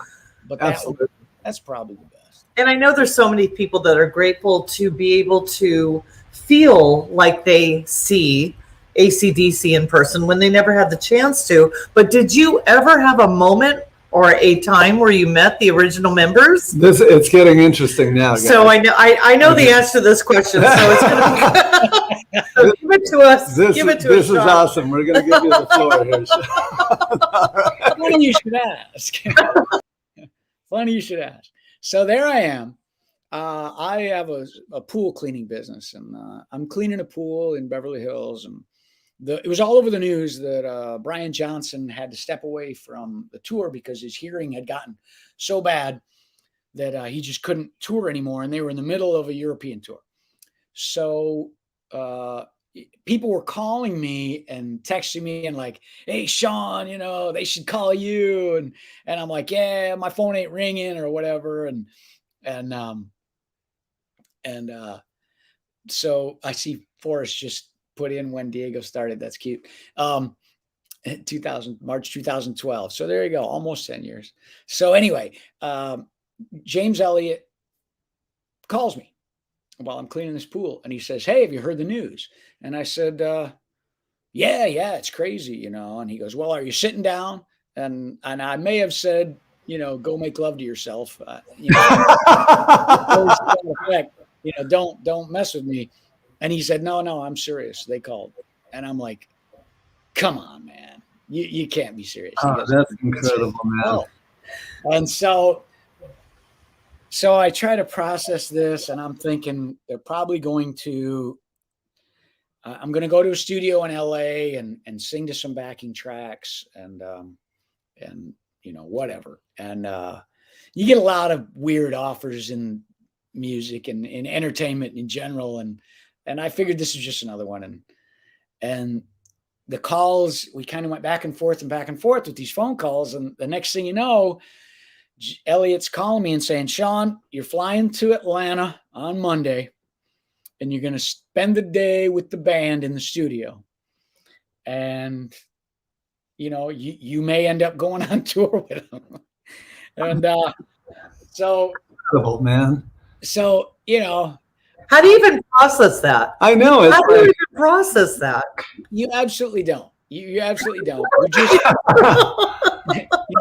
but absolutely. That's probably the best. And I know there's so many people that are grateful to be able to feel like they see AC/DC in person when they never had the chance to. But did you ever have a moment or a time where you met the original members? It's getting interesting now, guys. So I know the answer to this question. So it's going to be so give it to us. Give it to us. This is awesome. We're going to give you the floor here. Funny you should ask. Funny you should ask. So there I am. I have a pool cleaning business, and I'm cleaning a pool in Beverly Hills, and it was all over the news that Brian Johnson had to step away from the tour because his hearing had gotten so bad that he just couldn't tour anymore, and they were in the middle of a European tour. So people were calling me and texting me and like, "Hey, Sean, they should call you," and I'm like, "Yeah, my phone ain't ringing," or whatever, and so I see Forrest just put in when Diego started. That's cute. March 2012. So there you go. Almost 10 years. So anyway, James Elliott calls me while I'm cleaning this pool, and he says, "Hey, have you heard the news?" And I said, yeah, it's crazy, and he goes, "Well, are you sitting down?" And I may have said, "Go make love to yourself." Don't mess with me. And he said, no, I'm serious. They called. And I'm like, come on, man. You can't be serious. Goes, that's incredible, man. Oh. And so I try to process this, and I'm thinking they're probably going to, I'm going to go to a studio in LA and sing to some backing tracks and whatever. And you get a lot of weird offers in music and in entertainment in general. And I figured this was just another one. And the calls, we kind of went back and forth with these phone calls. And the next thing you know, Elliot's calling me and saying, "Sean, you're flying to Atlanta on Monday, and you're going to spend the day with the band in the studio. And, you may end up going on tour with them." And so, incredible, man. So, how do you even process that? I know. How do you even process that? You absolutely don't. You absolutely don't.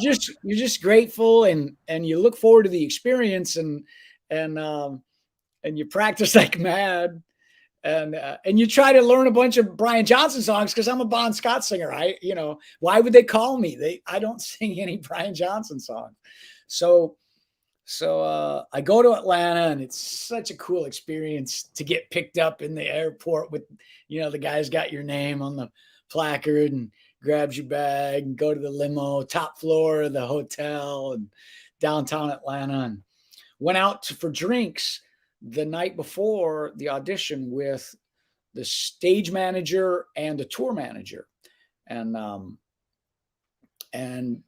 You're just grateful, and you look forward to the experience, and you practice like mad, and you try to learn a bunch of Brian Johnson songs because I'm a Bon Scott singer. Why would they call me? I don't sing any Brian Johnson songs. So I go to Atlanta, and it's such a cool experience to get picked up in the airport with, the guy's got your name on the placard and grabs your bag and go to the limo, top floor of the hotel and downtown Atlanta, and went out for drinks the night before the audition with the stage manager and the tour manager. And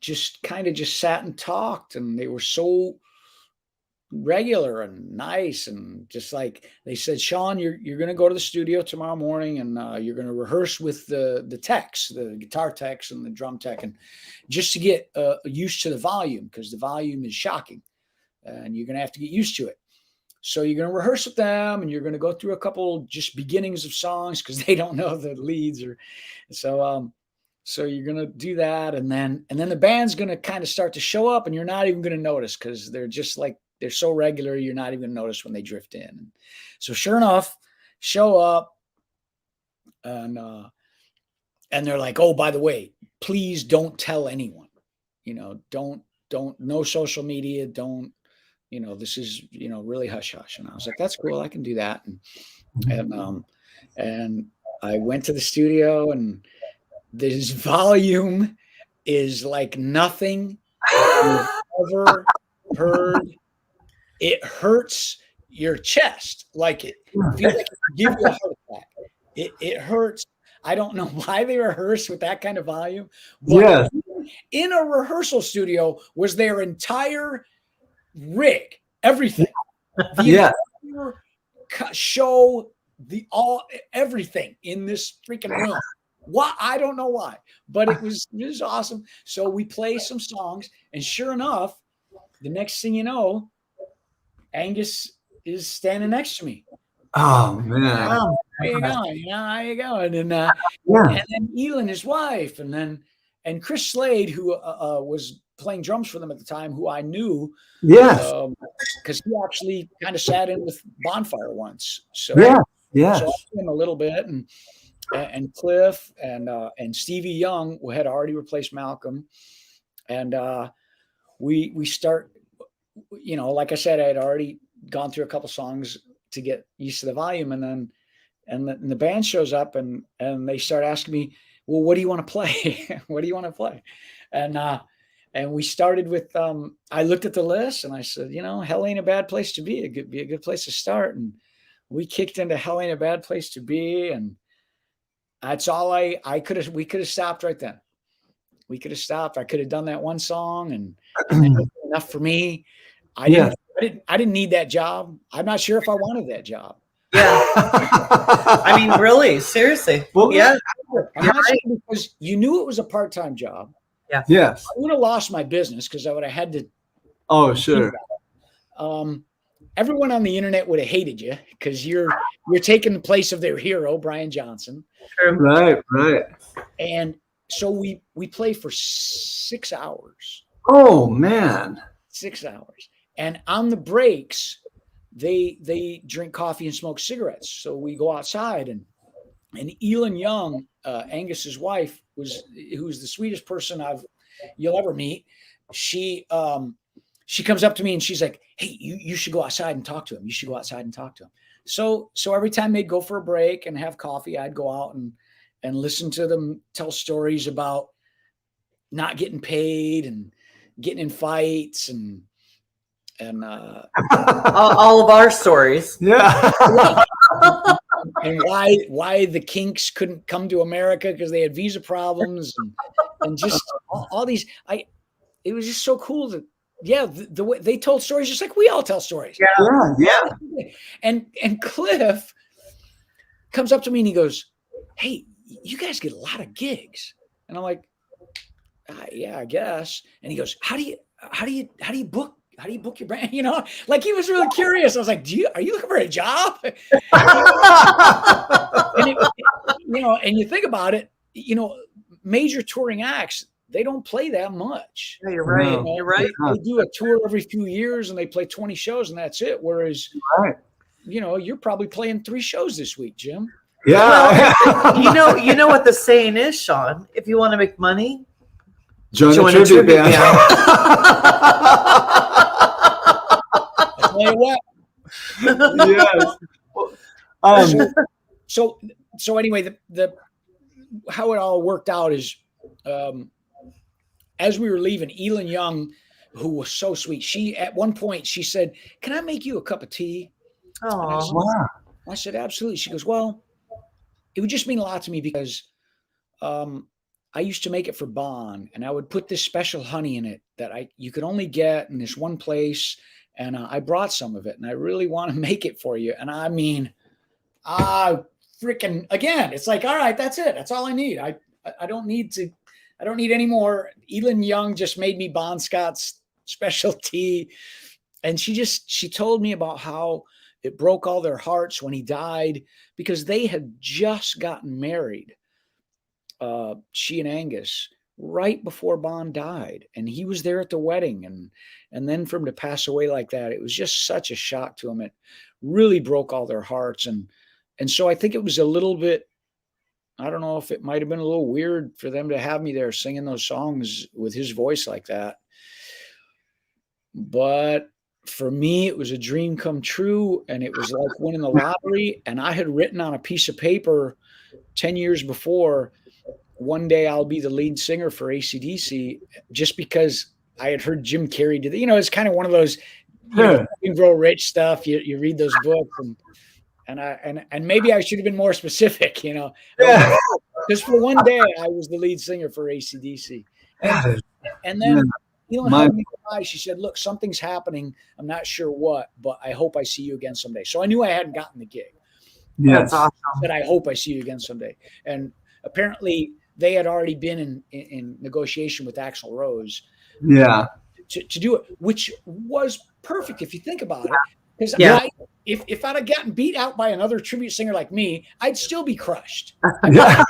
just kind of just sat and talked, and they were so regular and nice, and just like they said, "Sean, you're going to go to the studio tomorrow morning, and you're going to rehearse with the techs, the guitar techs and the drum tech, and just to get used to the volume, because the volume is shocking, and you're going to have to get used to it. So you're going to rehearse with them, and you're going to go through a couple just beginnings of songs because they don't know the leads, or so you're going to do that, and then the band's going to kind of start to show up, and you're not even going to notice because they're just like." They're so regular, you're not even notice when they drift in. So sure enough, show up, and they're like, "Oh, by the way, please don't tell anyone. Don't no social media. Don't, this is really hush hush." And I was like, "That's cool, I can do that." And I went to the studio, and this volume is like nothing you've ever heard. It hurts your chest, like it feels like it gives you a heart attack. It hurts. I don't know why they rehearse with that kind of volume. But yes. In a rehearsal studio was their entire rig, everything. The entire show, everything in this freaking room. Why? I don't know why, but it was awesome. So we play some songs, and sure enough, the next thing you know, Angus is standing next to me. Oh man. Oh, How you going? You know, how you going? And Yeah. then Elin, his wife, and Chris Slade, who was playing drums for them at the time, who I knew, Yes. because he actually kind of sat in with Bonfire once. So Yeah. so Yes. I knew him a little bit, and Cliff and Stevie Young, who had already replaced Malcolm, and we start, you know, like I said, I had already gone through a couple songs to get used to the volume, and then the band shows up and they start asking me, well, what do you want to play? What do you want to play? And we started with, I looked at the list and I said, you know, Hell Ain't a Bad Place to Be. It could be a good place to start. And we kicked into Hell Ain't a Bad Place to Be. And that's all we could have stopped right then. We could have stopped. I could have done that one song and that was enough for me. I didn't need that job. I'm not sure if I wanted that job. yeah. I mean, really, seriously. Well, Yeah. I'm not sure because you knew it was a part-time job. Yes. I would have lost my business because I would have had to. Oh, sure. Everyone on the internet would have hated you because you're taking the place of their hero, Brian Johnson. True. Right. Right. And so we play for 6 hours. Oh man. 6 hours. And on the breaks, they drink coffee and smoke cigarettes. So we go outside and Elin Young, Angus's wife, who's the sweetest person you'll ever meet. She comes up to me and she's like, hey, you should go outside and talk to him. You should go outside and talk to him. So every time they'd go for a break and have coffee, I'd go out and listen to them tell stories about not getting paid and getting in fights and all of our stories. Yeah. and why the Kinks couldn't come to America because they had visa problems and just all these. It was just so cool that the way they told stories just like we all tell stories. Yeah. And Cliff comes up to me and he goes, hey, you guys get a lot of gigs. And I'm like, yeah, I guess. And he goes, how do you book your band? You know, like he was really curious. I was like, are you looking for a job? And you think about it, you know, major touring acts, they don't play that much. Yeah, you're right. No. You're right. They do a tour every few years and they play 20 shows and that's it. Whereas, you know, you're probably playing 3 shows this week, Jim. Yeah. Well, you know what the saying is, Sean. If you want to make money, Join a tribute band. I'll tell you what. Yes. So anyway, the how it all worked out is, as we were leaving, Elin Young, who was so sweet, at one point she said, "Can I make you a cup of tea?" oh, Wow. I said, "Absolutely." She goes, "Well, it would just mean a lot to me because I used to make it for Bon, and I would put this special honey in it that you could only get in this one place, and I brought some of it, and I really want to make it for you." And I mean, freaking again, it's like, all right, that's it. That's all I need. I don't need any more. Elin Young just made me Bon Scott's special tea, and she told me about how it broke all their hearts when he died because they had just gotten married. She and Angus right before Bon died, and he was there at the wedding, and then for him to pass away like that, it was just such a shock to him. It really broke all their hearts, and so I think it was a little bit, I don't know if it might have been a little weird for them to have me there singing those songs with his voice like that, but for me, it was a dream come true, and it was like winning the lottery. And I had written on a piece of paper 10 years before, one day I'll be the lead singer for AC/DC, just because I had heard Jim Carrey do that. You know, it's kind of one of those, you grow rich stuff. You read those books, and maybe I should have been more specific, you know, because for one day I was the lead singer for AC/DC, and then. She said, "Look, something's happening. I'm not sure what, but I hope I see you again someday." So I knew I hadn't gotten the gig. That's awesome. But I hope I see you again someday. And apparently, they had already been in negotiation with Axl Rose. Yeah. to do it, which was perfect if you think about it. Because if I'd have gotten beat out by another tribute singer like me, I'd still be crushed. Yeah.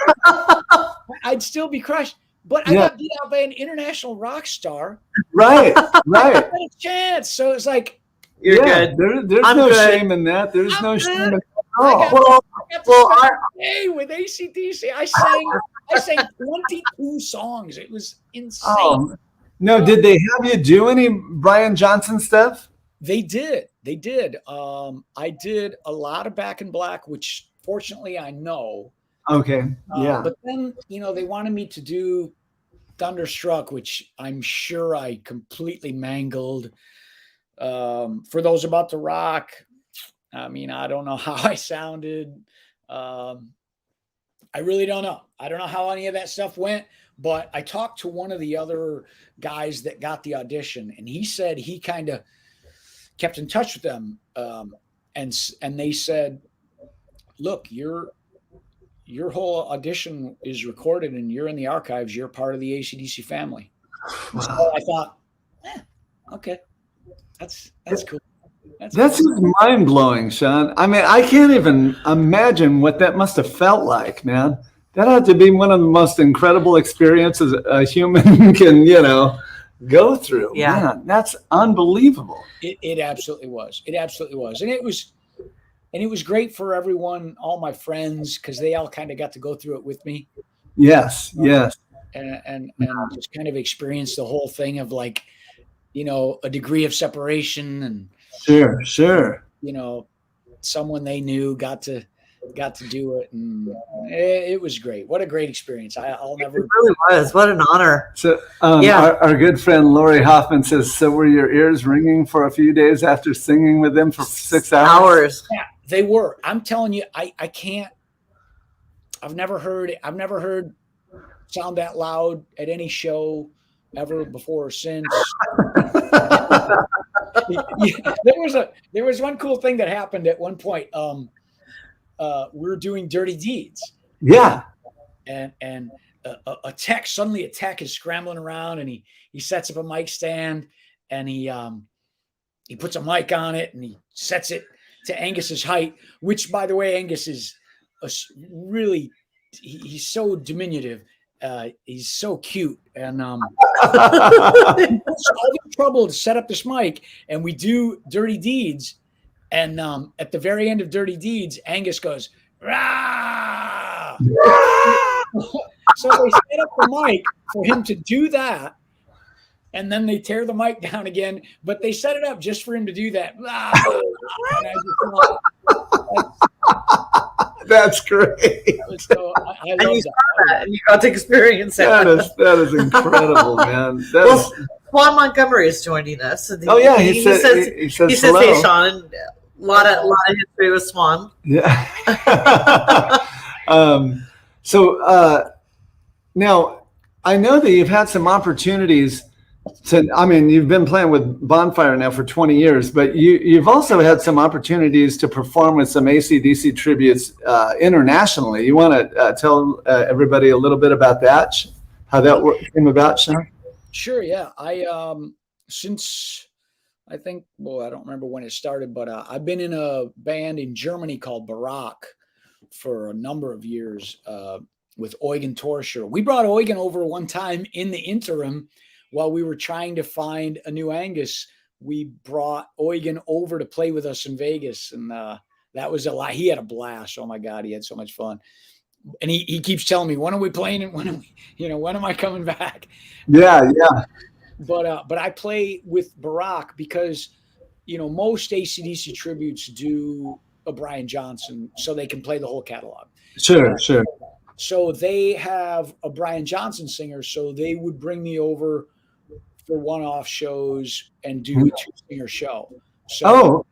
I'd still be crushed. But I got beat out by an international rock star. Right. I had a chance. So it's like, You're good. There's I'm no good. shame in that. There's I'm no good. shame in that. I got Well, to stay with AC/DC. I sang 22 songs. It was insane. No, did they have you do any Brian Johnson stuff? They did. I did a lot of Back in Black, which fortunately I know. Okay. Yeah. But then, they wanted me to do Thunderstruck, which I'm sure I completely mangled. For those about to rock, I mean, I don't know how I sounded. I really don't know. I don't know how any of that stuff went, but I talked to one of the other guys that got the audition, and he said he kind of kept in touch with them. And they said, look, your whole audition is recorded and you're in the archives. You're part of the AC/DC family. Wow. So I thought, okay, that's cool. That's just mind blowing, Sean. I mean, I can't even imagine what that must have felt like, man. That had to be one of the most incredible experiences a human can, go through. Yeah. Man, that's unbelievable. It absolutely was. It absolutely was. And it was great for everyone, all my friends, because they all kind of got to go through it with me. Yes. And just kind of experience the whole thing of like, a degree of separation and sure. Someone they knew got to do it, and it was great. What a great experience. I'll never. It really was. What an honor. So, our good friend Lori Hoffman says, so were your ears ringing for a few days after singing with them for 6 hours? Yeah, they were. I'm telling you, I can't. I've never heard sound that loud at any show ever before or since. There was one cool thing that happened at one point. We were doing Dirty Deeds. Yeah. And a tech is scrambling around, and he sets up a mic stand, and he puts a mic on it, and he sets it to Angus's height, which, by the way, Angus is he's so diminutive. He's so cute, and it's all the trouble to set up this mic, and we do Dirty Deeds, and at the very end of Dirty Deeds, Angus goes, "Rah!" So they set up the mic for him to do that, and then they tear the mic down again, but they set it up just for him to do that. And I just thought, that's great. So I love that. And you got to experience it. That is incredible, man. Swan Montgomery is joining us. He says hello. Hey, Sean. And a lot of history with Swan. Yeah. Now I know that you've had some opportunities you've been playing with Bonfire now for 20 years, but you've also had some opportunities to perform with some AC/DC tributes internationally. You want to tell everybody a little bit about that, how that came about, Sean? Sure, yeah. I since I think, I don't remember when it started, but I've been in a band in Germany called Baroque for a number of years with Eugen Torscher. We brought Eugen over one time in the interim. While we were trying to find a new Angus, we brought Eugen over to play with us in Vegas. And that was a lot. He had a blast. Oh my God, he had so much fun. And he keeps telling me, when are we playing? And when am I coming back? Yeah. But I play with Baroque because, most AC/DC tributes do a Brian Johnson so they can play the whole catalog. Sure. So they have a Brian Johnson singer. So they would bring me over for one-off shows and do a two-singer show. So,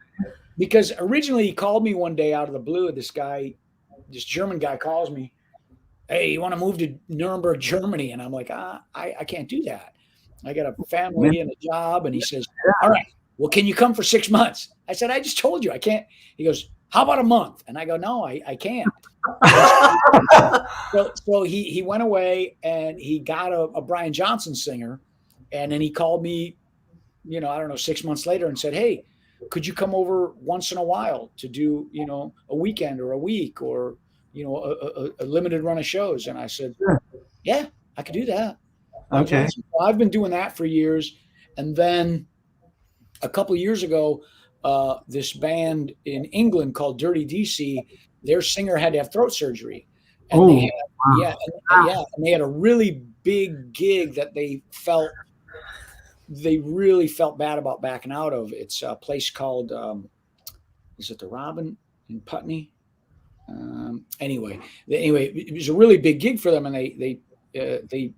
because originally he called me one day out of the blue. This German guy calls me, "Hey, you want to move to Nuremberg, Germany?" And I'm like, I can't do that. I got a family and a job. And he says, "All right, well, can you come for 6 months?" I said, "I just told you I can't." He goes, "How about a month?" And I go, "No, I can't." So he went away and he got a Brian Johnson singer. And then he called me you know, I don't know, 6 months later and said, hey, could you come over once in a while to do, you know, a weekend or a week or, you know, a limited run of shows? And I said, Sure. yeah, I could do that. Okay. Awesome. Well, I've been doing that for years. And then a couple of years ago, this band in England called Dirty DC, their singer had to have throat surgery. And they had, wow. and they had a really big gig that they really felt bad about backing out of. It's a place called, is it the Robin in Putney? Anyway, it was a really big gig for them, and they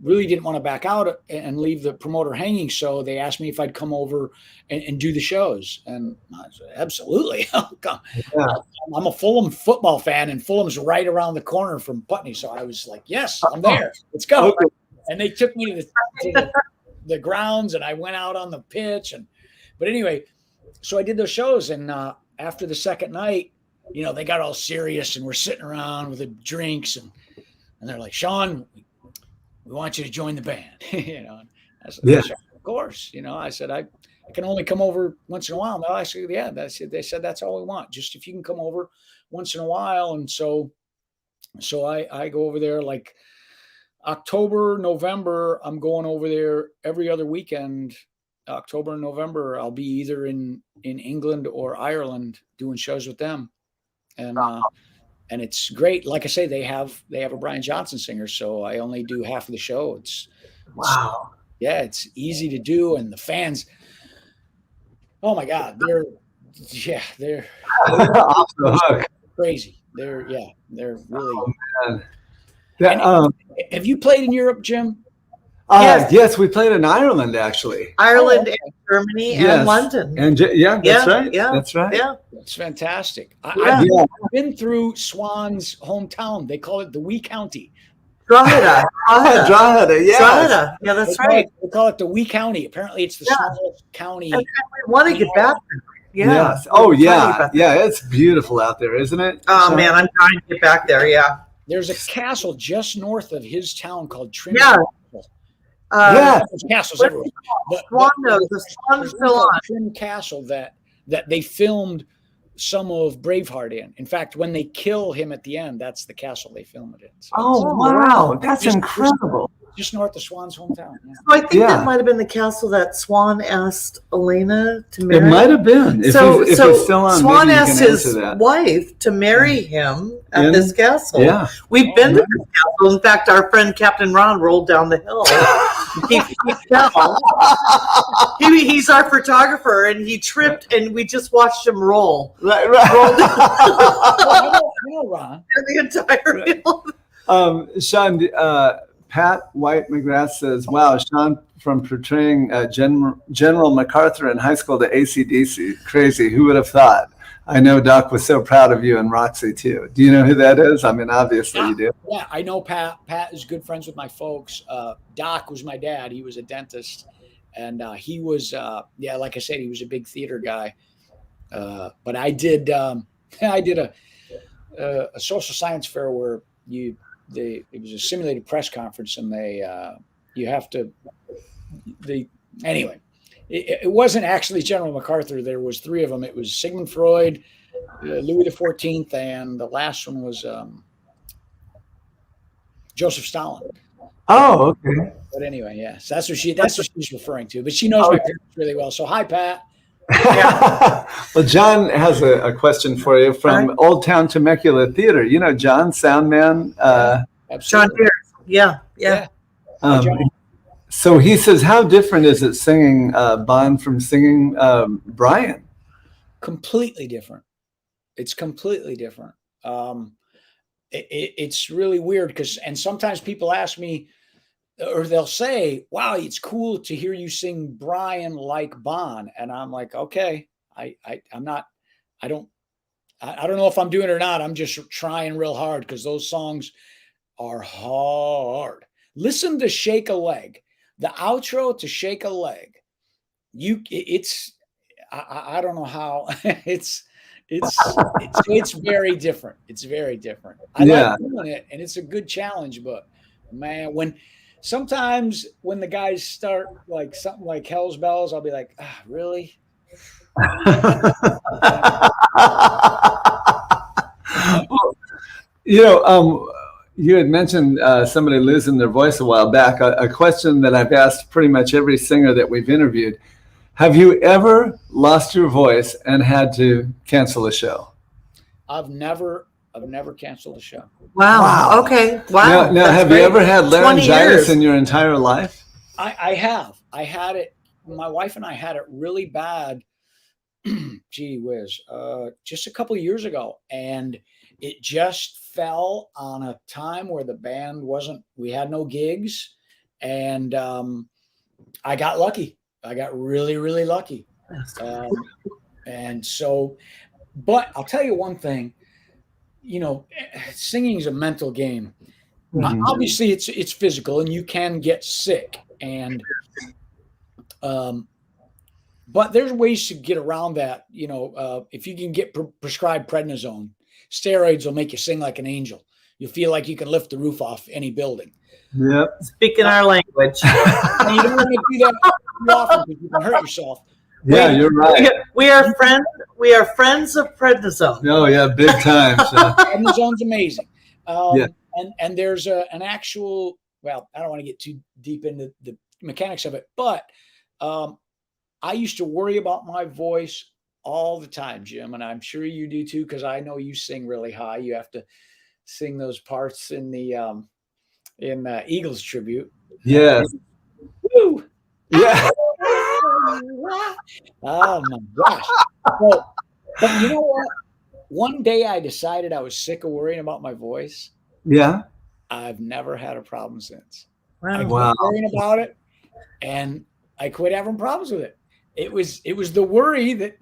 really didn't want to back out and leave the promoter hanging. So they asked me if I'd come over and do the shows. And I said, absolutely. I'm a Fulham football fan, and Fulham's right around the corner from Putney. So I was like, yes, I'm there. Let's go. Okay. And they took me to the grounds, and I went out on the pitch. But anyway, so I did those shows. And after the second night, you know, they got all serious, and we're sitting around with the drinks, and they're like, Sean, we want you to join the band. You know, I said, yeah, of course. You know, I said, I can only come over once in a while. No, I said, yeah. They said, that's all we want. Just if you can come over once in a while. And so I go over there like October, November. I'm going over there every other weekend. October and November, I'll be either in England or Ireland doing shows with them. And it's great. Like I say, they have a Brian Johnson singer, so I only do half of the show. It's easy to do, and the fans, oh my God, they're off the hook. Crazy. They're really. Oh, have you played in Europe, Jim? Yes, we played in Ireland, actually. Ireland and Germany and London. And that's right. Yeah, that's right. Yeah, it's fantastic. I've been through Swan's hometown. They call it the Wee County. Drogheda. Yeah, that's right. They call it the Wee County. Apparently, it's the smallest county. And we want to get back there. Yeah. Yes. Oh, yeah. Yeah, it's beautiful out there, isn't it? Oh, man, I'm trying to get back there, yeah. There's a castle just north of his town called Trinity. Yeah. There's castles everywhere. The Swan's still on. Trim Castle that they filmed some of Braveheart in. In fact, when they kill him at the end, that's the castle they film it in. So wow. That's incredible. Just north of Swan's hometown. Yeah. So I think that might have been the castle that Swan asked Elena to marry. It might have been. If it's still on, Swan asked his wife to marry him at this castle. Yeah. We've been to this castle. In fact, our friend Captain Ron rolled down the hill. He fell. He's our photographer, and he tripped, and we just watched him roll. Right. I know Ron. The entire hill. Sean, Pat White McGrath says, wow, Sean from portraying General MacArthur in high school to AC/DC. Crazy. Who would have thought? I know Doc was so proud of you and Roxy, too. Do you know who that is? I mean, obviously you do. Yeah, I know Pat. Pat is good friends with my folks. Doc was my dad. He was a dentist. And he was, like I said, he was a big theater guy. But I did a social science fair where it was a simulated press conference, and anyway, it wasn't actually General MacArthur. There was three of them. It was Sigmund Freud, Louis XIV, and the last one was Joseph Stalin. Oh, okay. But anyway, yes, that's what she's referring to. But she knows my parents really well. So hi, Pat. Well, John has a question for you from Old Town Temecula Theater. You know John, sound man. John Pierce. Yeah. So he says, how different is it singing Bond from singing Brian? Completely different. It's completely different. It's really weird and sometimes people ask me, or they'll say, wow, it's cool to hear you sing Brian like Bon. And I'm like, okay, I don't know if I'm doing it or not. I'm just trying real hard because those songs are hard. Listen to Shake a Leg, the outro to Shake a Leg. I don't know how it's very different. It's very different. I like doing it, and it's a good challenge, but man, sometimes when the guys start like something like Hell's Bells, I'll be like, really? Well, you had mentioned somebody losing their voice a while back. A question that I've asked pretty much every singer that we've interviewed: have you ever lost your voice and had to cancel a show? I've never canceled a show. Wow. Okay. Wow. Now have great. you ever had 20 laryngitis years. in your entire life? I have. I had it. My wife and I had it really bad. Gee whiz, just a couple of years ago, and it just fell on a time where the band we had no gigs, and I got lucky. I got really, really lucky. And so, but I'll tell you one thing, singing is a mental game. Mhm. Obviously it's physical and you can get sick, and but there's ways to get around that. If you can get prescribed prednisone, steroids will make you sing like an angel. You'll feel like you can lift the roof off any building. Yep. Speaking our language. And you don't want to do that too often because you can hurt yourself. Yeah, you're right. We are friends. We are friends of prednisone. Oh yeah, big time. Prednisone's amazing. Yeah. And there's an actual. Well, I don't want to get too deep into the mechanics of it, but I used to worry about my voice all the time, Jim, and I'm sure you do too, because I know you sing really high. You have to sing those parts in the Eagles tribute. Yes. Woo! Yeah. Oh my gosh. But you know what? One day I decided I was sick of worrying about my voice. Yeah. I've never had a problem since. Wow. I quit Wow. worrying about it, and I quit having problems with it. It was the worry that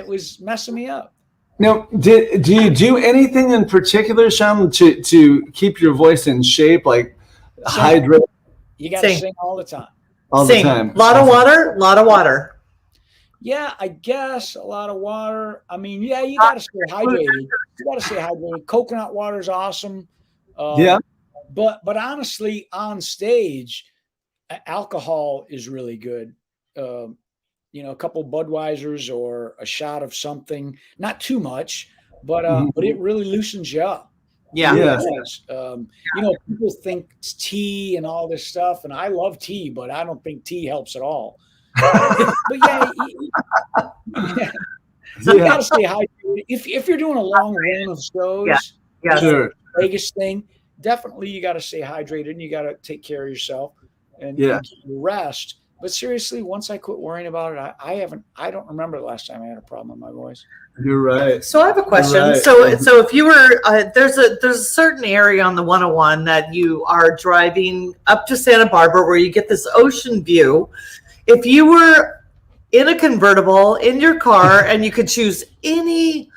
was messing me up. Now, do you do anything in particular, Sean, to keep your voice in shape, like hydrate You got to Sing. sing all the time. all Sing. the time? Lot of water. Yeah, I guess a lot of water. I mean, yeah, you got to stay hydrated. Coconut water is awesome. Yeah. But honestly, on stage, alcohol is really good. A couple Budweisers or a shot of something, not too much, but it really loosens you up. Yeah. Yeah. Yes. People think it's tea and all this stuff, and I love tea, but I don't think tea helps at all. But yeah, you gotta stay hydrated. If you're doing a long run of shows, Yeah. Sure. Biggest thing, definitely you got to stay hydrated and you got to take care of yourself and Yeah. rest. But seriously, once I quit worrying about it, I don't remember the last time I had a problem with my voice. You're right. So I have a question. Right. So if you were there's a certain area on the 101 that you are driving up to Santa Barbara where you get this ocean view. If you were in a convertible in your car and you could choose any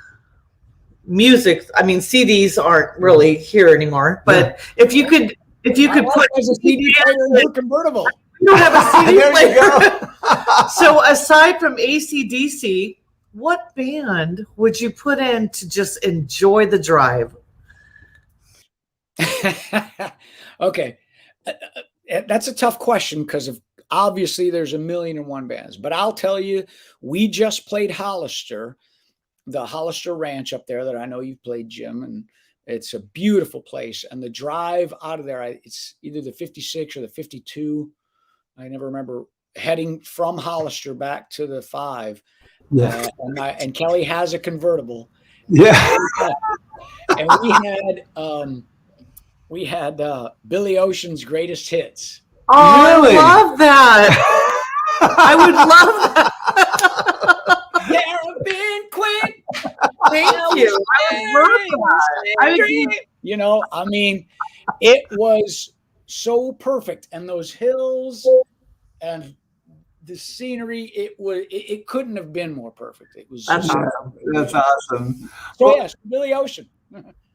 music, I mean CDs aren't really here anymore, but if you could put as a CD player in your convertible. you don't have a CD There you player. go. So aside from AC/DC, what band would you put in to just enjoy the drive? Okay. That's a tough question because obviously there's 1,000,001 bands, but I'll tell you, we just played Hollister, the Hollister Ranch up there that I know you've played, Jim, and it's a beautiful place. And the drive out of there, it's either the 56 or the 52. I never remember, heading from Hollister back to the 5. Yeah. And Kelly has a convertible. Yeah. And we had Billy Ocean's greatest hits. Oh, Really? I love that. I would love that. Caribbean Queen. Thank you. I would love that. I would It was so perfect, and those hills and the scenery, it couldn't have been more perfect. It was That's just, awesome. That's awesome. so yes, Billy Ocean.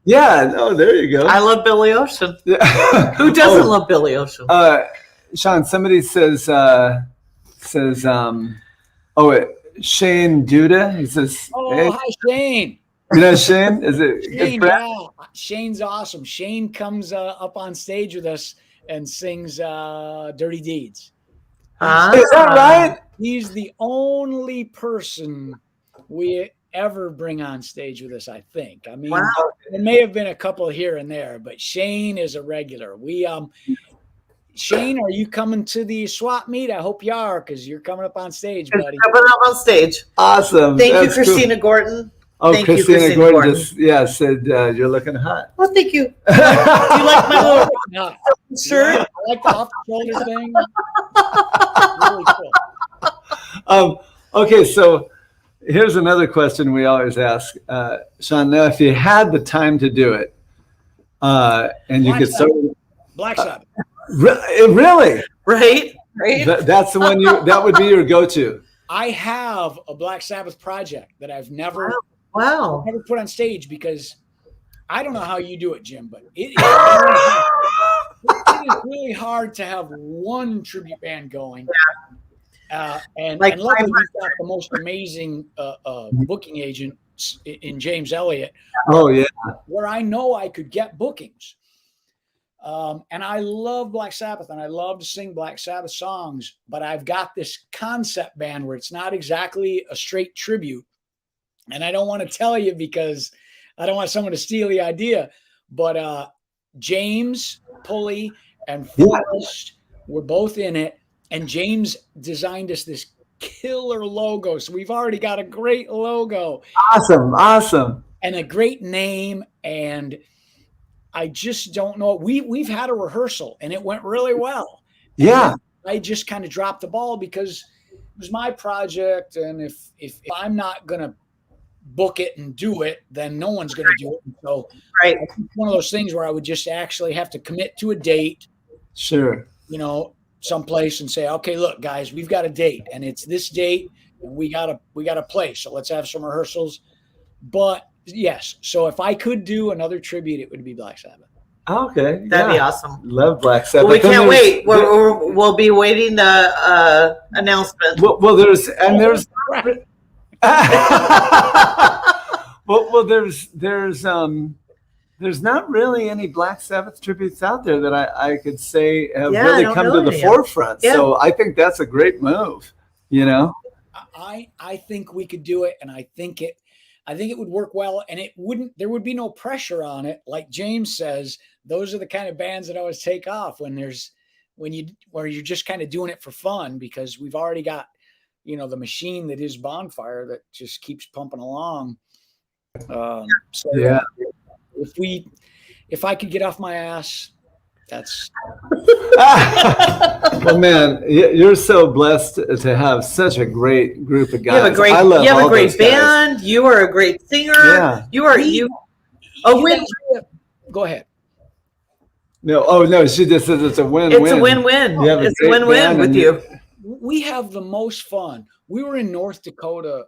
Yeah. Oh, there you go. I love Billy Ocean. Yeah. Who doesn't love Billy Ocean? Sean, somebody says, Shane Duda. He says, Oh, hey, hi Shane. you know Shane? Is it Shane, good friend? yeah. Shane's awesome. Shane comes up on stage with us and sings Dirty Deeds. Is that right? He's the only person we ever bring on stage with us, I think. I mean, Wow. there may have been a couple here and there, but Shane is a regular. Shane, are you coming to the swap meet? I hope you are, because you're coming up on stage, buddy. Coming up on stage. Awesome. Thank you, That's cool. Christina Gordon. Oh, Thank you, Christina Christina Gordon Gordon. just said you're looking hot. Well, thank you. Do you like my little No, shirt? I like the off the shoulder thing. Really cool. Okay, so here's another question we always ask, Sean. Now, if you had the time to do it, and you could start, Black Sabbath. really, Right? that's the one that would be your go-to. I have a Black Sabbath project that I've never Wow. put on stage because I don't know how you do it, Jim, but it is really hard to have one tribute band going. And luckily we've got the most amazing booking agent in James Elliott. Oh yeah, where I know I could get bookings. And I love Black Sabbath and I love to sing Black Sabbath songs, but I've got this concept band where it's not exactly a straight tribute. And I don't want to tell you because I don't want someone to steal the idea, but James Pulley and Forrest were both in it. And James designed us this killer logo. So we've already got a great logo. Awesome. And a great name. And I just don't know. We've had a rehearsal and it went really well. Yeah. I just kind of dropped the ball because it was my project. And if I'm not going to book it and do it, then no one's going to do it. And so it's one of those things where I would just actually have to commit to a date. Sure. Someplace and say, okay, look, guys, we've got a date and it's this date and we got to play. So let's have some rehearsals. But yes, so if I could do another tribute, it would be Black Sabbath. Okay. That'd be awesome. Love Black Sabbath. Well, we can't wait. We'll be waiting the announcement. Well, there's there's not really any Black Sabbath tributes out there that I could say have really come to the forefront. Yeah. So I think that's a great move. I think we could do it, and I think it would work well, and there would be no pressure on it. Like James says, those are the kind of bands that always take off when you're just kind of doing it for fun, because we've already got, the machine that is Bonfire that just keeps pumping along. If I could get off my ass, that's. Well, man, you're so blessed to have such a great group of guys. You have a great band. You are a great singer. Yeah. Go ahead. No, she just says it's a win-win. It's a win-win. It's a win-win with you. We have the most fun. We were in North Dakota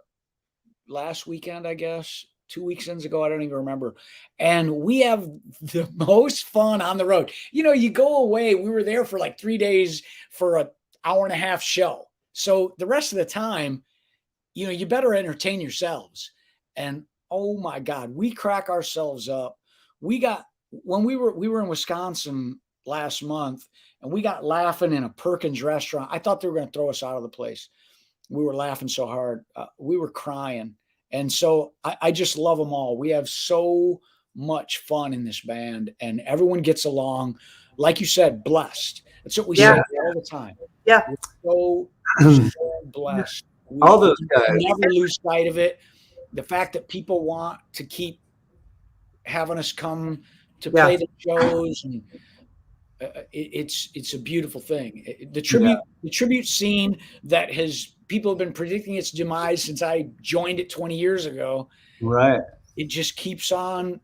last weekend, I guess. 2 weekends ago, I don't even remember. And we have the most fun on the road. You go away. We were there for like 3 days for an hour-and-a-half show. So the rest of the time, you better entertain yourselves. And oh my God, we crack ourselves up. When we were in Wisconsin last month, and we got laughing in a Perkins restaurant. I thought they were going to throw us out of the place. We were laughing so hard. We were crying. And so I just love them all. We have so much fun in this band, and everyone gets along. Like you said, blessed. That's what we say all the time. Yeah. We're so blessed. All those guys. We never lose sight of it. The fact that people want to keep having us come to play the shows, and it's a beautiful thing. The tribute scene that people have been predicting its demise since I joined it 20 years ago. Right. It just keeps on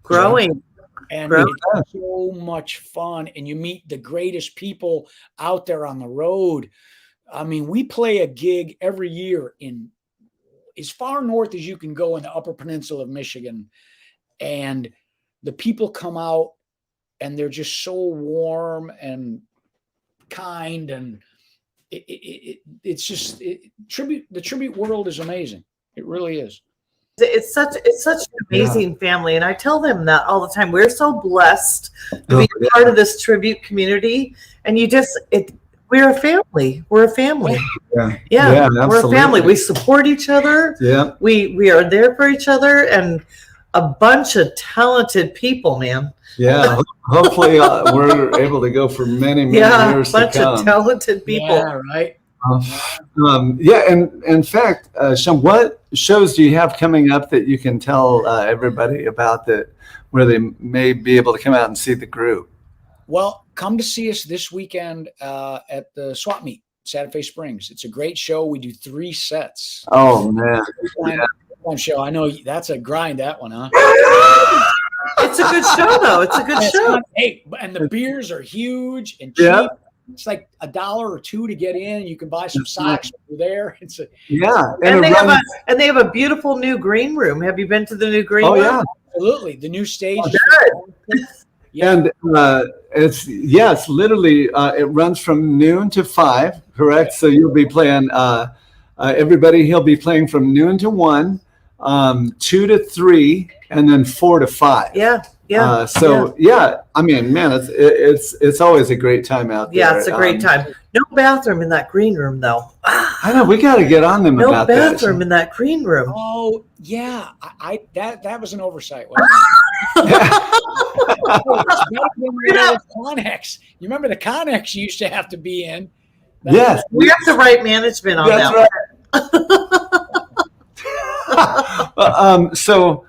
growing. And it's so much fun. And you meet the greatest people out there on the road. I mean, we play a gig every year in as far north as you can go in the Upper Peninsula of Michigan. And the people come out and they're just so warm and kind, and the tribute world is amazing. It really is. It's such an amazing family, and I tell them that all the time. We're so blessed to be yeah. part of this tribute community, and we're a family. We're a family. Yeah, We're a absolutely. family. We support each other. Yeah. We are there for each other, and a bunch of talented people, man. Yeah. Hopefully we're able to go for many years a bunch to come. of talented people. Yeah, right. And in fact, Sean, what shows do you have coming up that you can tell everybody about where they may be able to come out and see the group? Well, come to see us this weekend at the Swap Meet, Santa Fe Springs. It's a great show. We do 3 sets. Oh man, One show. I know that's a grind. That one, huh? It's a good show, though. It's a good show. Hey, and the beers are huge and cheap. Yeah. It's like $1 or $2 to get in. You can buy some socks over there. And they have a beautiful new green room. Have you been to the new green room? Oh yeah, absolutely. The new stage. Yeah. And it's literally it runs from noon to 5, correct? So you'll be playing everybody. He'll be playing from noon to 1, 2 to 3, and then 4 to 5. Yeah. I mean, man, it's always a great time out there. Yeah, it's a great time. No bathroom in that green room, though. I know we got to get on them about that. No bathroom in that green room. Oh yeah, that was an oversight. Connex. You remember the Connex you used to have to be in? Yes, we have the right management on that. Right. So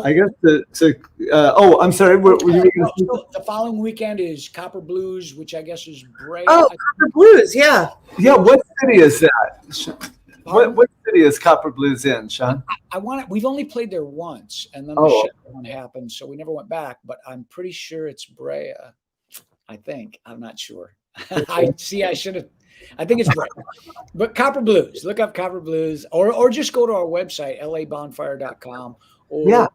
I guess I'm sorry. The following weekend is Copper Blues, which I guess is Brea. Oh, Copper Blues, yeah. Yeah, what city is that? What city is Copper Blues in, Sean? We've only played there once, and then the shutdown happened, so we never went back. But I'm pretty sure it's Brea. I think. I'm not sure. I should have. I think it's Brea. But Copper Blues. Look up Copper Blues, or just go to our website, labonfire.com. Or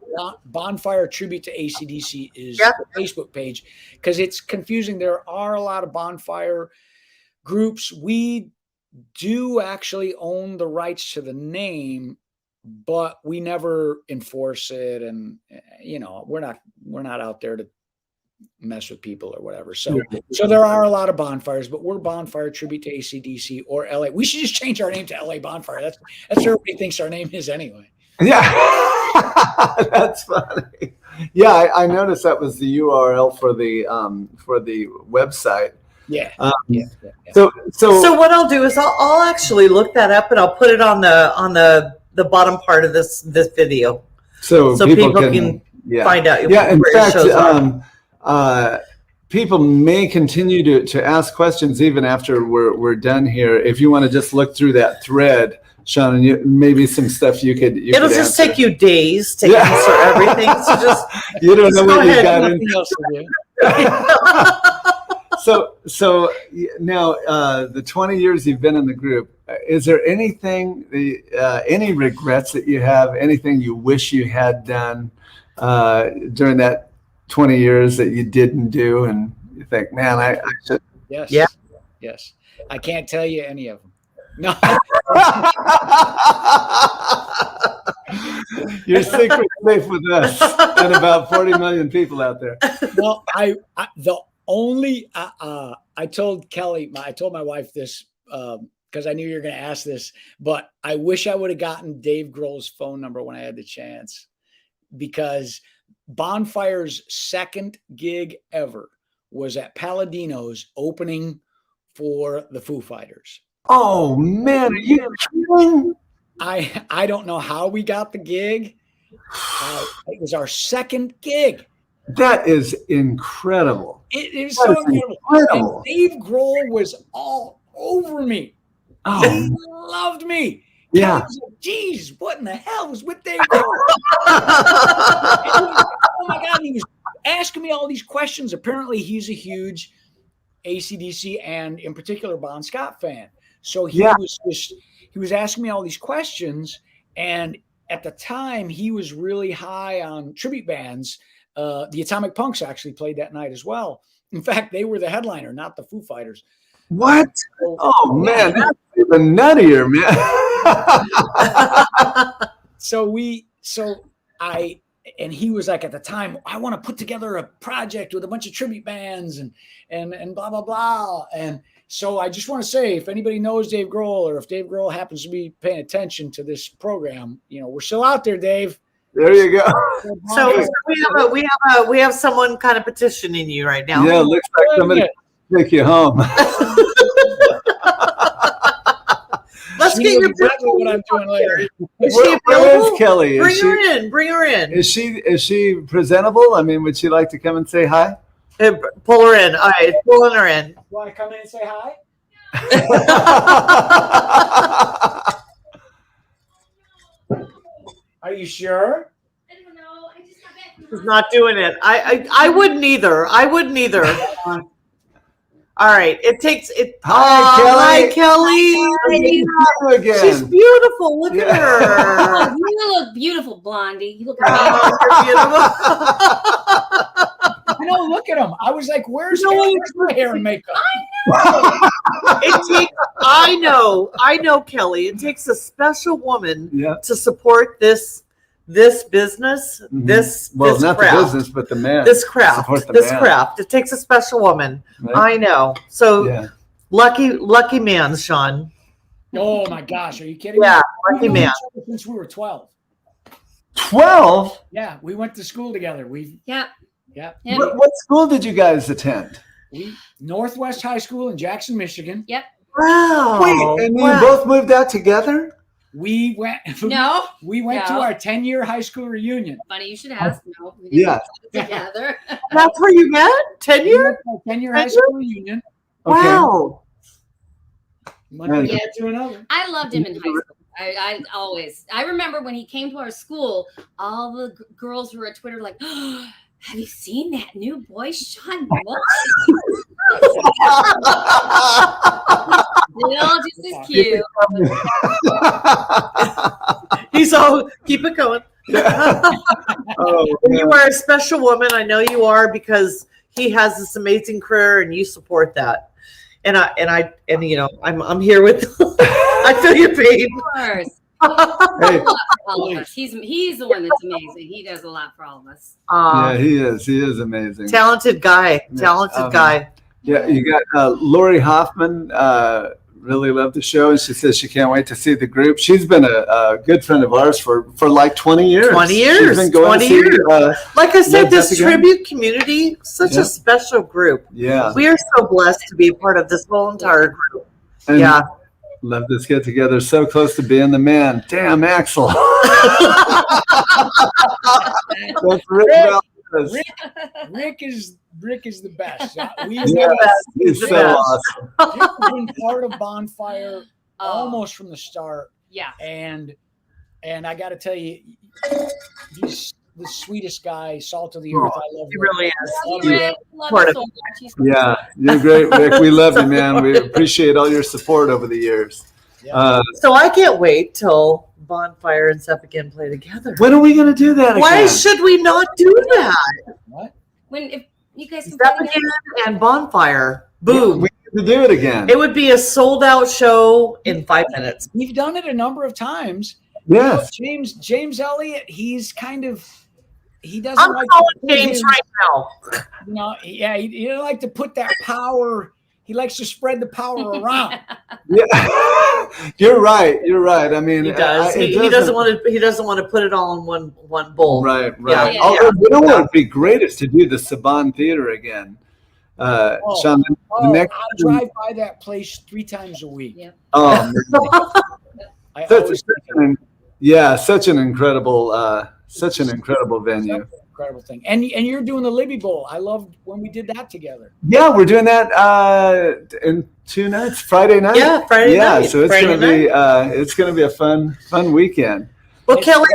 Bonfire Tribute to AC/DC is the Facebook page, because it's confusing. There are a lot of Bonfire groups. We do actually own the rights to the name, but we never enforce it, and we're not out there to mess with people or whatever. So there are a lot of bonfires, but we're Bonfire Tribute to AC/DC or LA. We should just change our name to LA Bonfire. That's what everybody thinks our name is anyway. Yeah. That's funny. Yeah, I noticed that was the URL for the website. Yeah. So what I'll do is I'll actually look that up, and I'll put it on the bottom part of this video, so people can find out. Yeah, in fact, people may continue to ask questions even after we're done here. If you want to just look through that thread, Sean, and maybe some stuff you could. It'll just take you days to answer everything. So just you don't know what you got into. So now the 20 years you've been in the group, is there anything, any regrets that you have? Anything you wish you had done during that 20 years that you didn't do, and you think, man, I should. Yes. Yeah. Yes. I can't tell you any of them. No. Your secret's safe with us and about 40 million people out there. Well, I told Kelly, I told my wife this because I knew you were going to ask this, but I wish I would have gotten Dave Grohl's phone number when I had the chance, because Bonfire's second gig ever was at Palladino's opening for the Foo Fighters. Oh man, are you kidding? I don't know how we got the gig. It was our second gig. That is incredible. It is so incredible. And Dave Grohl was all over me. Oh. He loved me. Yeah. Like, geez, what in the hell was with Dave Grohl? Oh my God, he was asking me all these questions. Apparently, he's a huge AC/DC and in particular Bon Scott fan. So he was asking me all these questions, and at the time he was really high on tribute bands. The Atomic Punks actually played that night as well. In fact, they were the headliner, not the Foo Fighters. What? Oh man, that's even nuttier, man. So we so and he was like, at the time, I want to put together a project with a bunch of tribute bands and blah, blah, blah. And so I just want to say, if anybody knows Dave Grohl, or if Dave Grohl happens to be paying attention to this program, we're still out there, Dave. There you go. So we have someone kind of petitioning you right now. Yeah, looks like somebody take you home. Let's get your what I'm doing later. Where is Kelly? Bring her in. Is she presentable? I mean, would she like to come and say hi? Pull her in. All right, pulling her in. Want to come in and say hi? Are you sure? I don't know. I just got back. She's not doing it. I wouldn't either. All right. It takes it. Hi, Kelly. Hi, Kelly. She's beautiful. Look at her. Oh, you look beautiful, Blondie. You look amazing. I know. Look at him. I was like, "Where's my hair and makeup?" I know, Kelly. It takes a special woman to support this business. Mm-hmm. This not craft. the business, but the man. This craft. Craft. It takes a special woman. Right? I know. So lucky man, Sean. Oh my gosh, are you kidding me? Yeah, lucky We've known man. each other since we were 12. 12? Yeah, we went to school together. Yeah. What school did you guys attend? Northwest High School in Jackson, Michigan. Yep. Wow. Wait, and you both moved out together? We went. No. We went to our 10-year high school reunion. Funny you should ask. No, we didn't get together. That's where you met? 10 years? 10-year high school reunion. Okay. Wow. To another. I loved him in high school. I remember when he came to our school, all the girls were at Twitter like, oh, have you seen that new boy, Sean Mulvihill? Still just as cute. He's all, keep it going. You are a special woman. I know you are, because he has this amazing career and you support that. And I'm here with, I feel your pain. Of course. He's the one that's amazing. He does a lot for all of us. Yeah, he is. He is amazing. Talented guy. Guy. Yeah, you got Lori Hoffman. Really loved the show, and she says she can't wait to see the group. She's been a good friend of ours for like 20 years. 20 years. She's been going 20 to see, years. Like I said, this tribute community, such a special group. Yeah. We are so blessed to be a part of this whole entire group. And love this get together. So close to being the man. Damn, Axel. That's Rick is the best. He's so awesome. Rick has been part of Bonfire almost from the start. Yeah. And I got to tell you, he's the sweetest guy, salt of the earth. I love him. He really is. Yeah, you're great, Rick. We love you, man. We appreciate all your support over the years. Yeah. So I can't wait till Bonfire and Step Again play together. When are we going to do that again? Why should we not do that? What? If you guys can Step Again and Bonfire. Boom. We need to do it again. It would be a sold out show in 5 minutes. We've done it a number of times. Yes. James Elliott, he doesn't I'm like calling James right now. he doesn't like to put that power. He likes to spread the power around. Yeah. You're right. I mean, he does. He doesn't want to put it all in one bowl. Right. Yeah. Although, you know what would be great is to do the Saban Theater again. Sean, the next I drive by that place 3 times a week. Yeah. Oh, such an incredible venue. Incredible thing. And you're doing the Libby Bowl. I loved when we did that together. Yeah, we're doing that in 2 nights, Friday night. Yeah, Friday night. Yeah, so it's gonna be a fun weekend. Well, Kelly,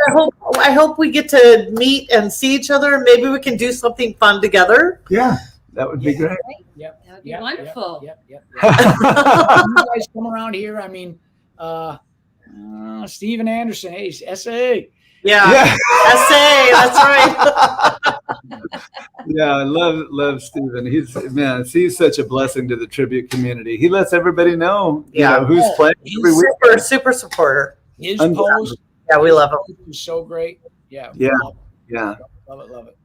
I hope we get to meet and see each other. Maybe we can do something fun together. Yeah, that would be great. Yep. That would be wonderful. Yep. You guys come around here. I mean, Steven Anderson, hey, SA. Yeah. SA, that's right. Yeah, I love Steven. He's such a blessing to the tribute community. He lets everybody know, who's playing every week. Super supporter. His post. Yeah, we love him. He's so great. Yeah. Yeah. Love Yeah. it. Love it.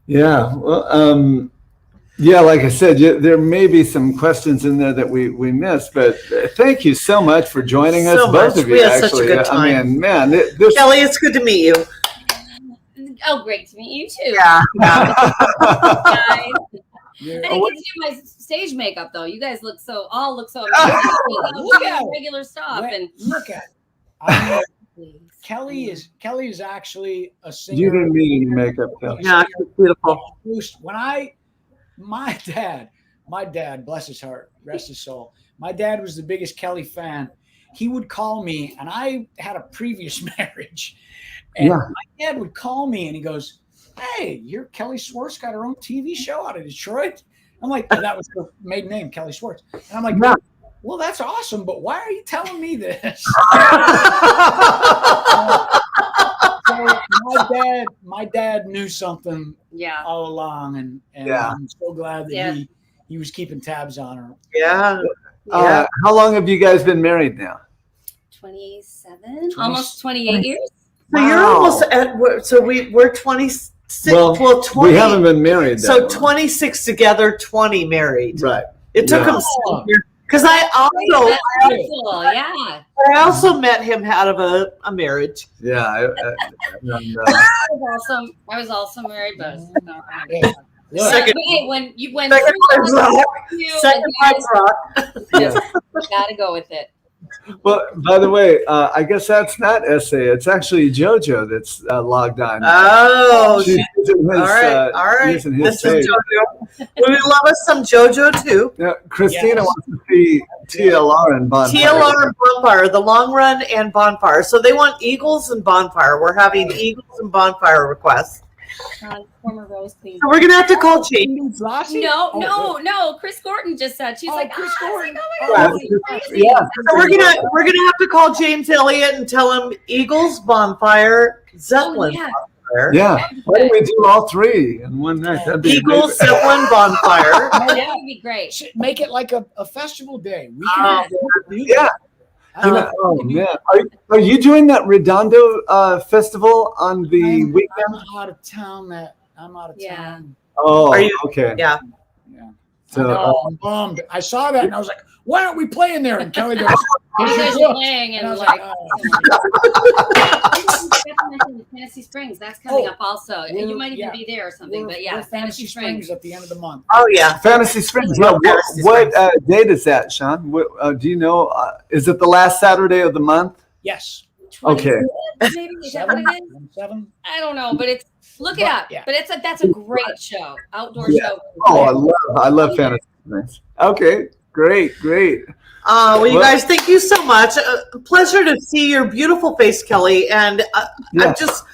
Yeah. Well, yeah, like I said, there may be some questions in there that we missed, but thank you so much for joining us, So both much. of you. We had such a Actually, good I time. mean, man, this. Kelly, it's good to meet you. Oh, great to meet you too. Yeah. Guys. I Yeah. didn't get to do my stage makeup though. You guys all look so amazing. Look at it. Regular stuff and Look at it. I mean, Kelly is actually a singer. You didn't need any makeup, Kelly. Yeah, it's beautiful. When my dad, bless his heart, rest his soul. My dad was the biggest Kelly fan. He would call me, and I had a previous marriage, and Yeah. my dad would call me, and he goes, "Hey, your Kelly Swartz got her own TV show out of Detroit." I'm like, oh, that was her maiden name, Kelly Swartz, and I'm like, Yeah. well, that's awesome, but why are you telling me this? So my dad knew something yeah. all along, and Yeah. I'm so glad that Yeah. he was keeping tabs on her. Yeah. Yeah. How long have you guys been married now? 27, almost 28 years. So you're Wow. almost at, so we're 26, Well, 20. We haven't been married. That So long. 26 together, 20 married. Right. It took Yeah. him 7 years. Because I That's beautiful. Yeah. met him out of a marriage. Yeah. I was also married, but Yeah. Look, Second- hey, when you went Second through time's rock. you, Second time's rock. Yeah. gotta go with it. Well, by the way, I guess that's not essay. It's actually JoJo that's logged on. Oh, She's using his, all right. using his This page. is JoJo. We love us some JoJo too. Now, Christina Yes. wants to see TLR and Bonfire. TLR and Bonfire, the long run and Bonfire. So they want Eagles and Bonfire. We're having Eagles and Bonfire requests. Former Rose Queen. So we're gonna have to call James. No. Chris Gordon just said she's like Chris Gordon. Oh my God, crazy. Yeah. So we're gonna have to call James Elliott and tell him Eagles, Bonfire, Zeppelin, yeah. Bonfire. Yeah. Why don't we do all three in one night? That'd be Eagles, amazing. Zeppelin, Bonfire. That would be great. Make it like a festival day. We Oh, can Yeah. Oh man, are you doing that Redondo festival on the weekend? I'm out of town. I'm out of Yeah. town. Oh, Are you- okay. Yeah. Yeah. So, I'm bummed. I saw that and I was like, "Why aren't we playing there?" And Kelly goes, You "Here's guys your are book." playing And I and was like, like, Fantasy Springs. That's coming Oh, up also. And you might even be there or something. But yeah, we're Fantasy Springs. at the end of the month. Oh yeah. Fantasy Springs. Yeah, Fantasy what date is that, Sean? What, do you know? Is it the last Saturday of the month? Yes. Okay. Maybe is that what it is? 7. I don't know, but it's look it But, up. yeah. But that's a great show, outdoor Yeah. show. Oh, I love Fantasy Springs. Okay, great. Well, you Well- guys, thank you so much. Pleasure to see your beautiful face, Kelly. And Yeah. I'm just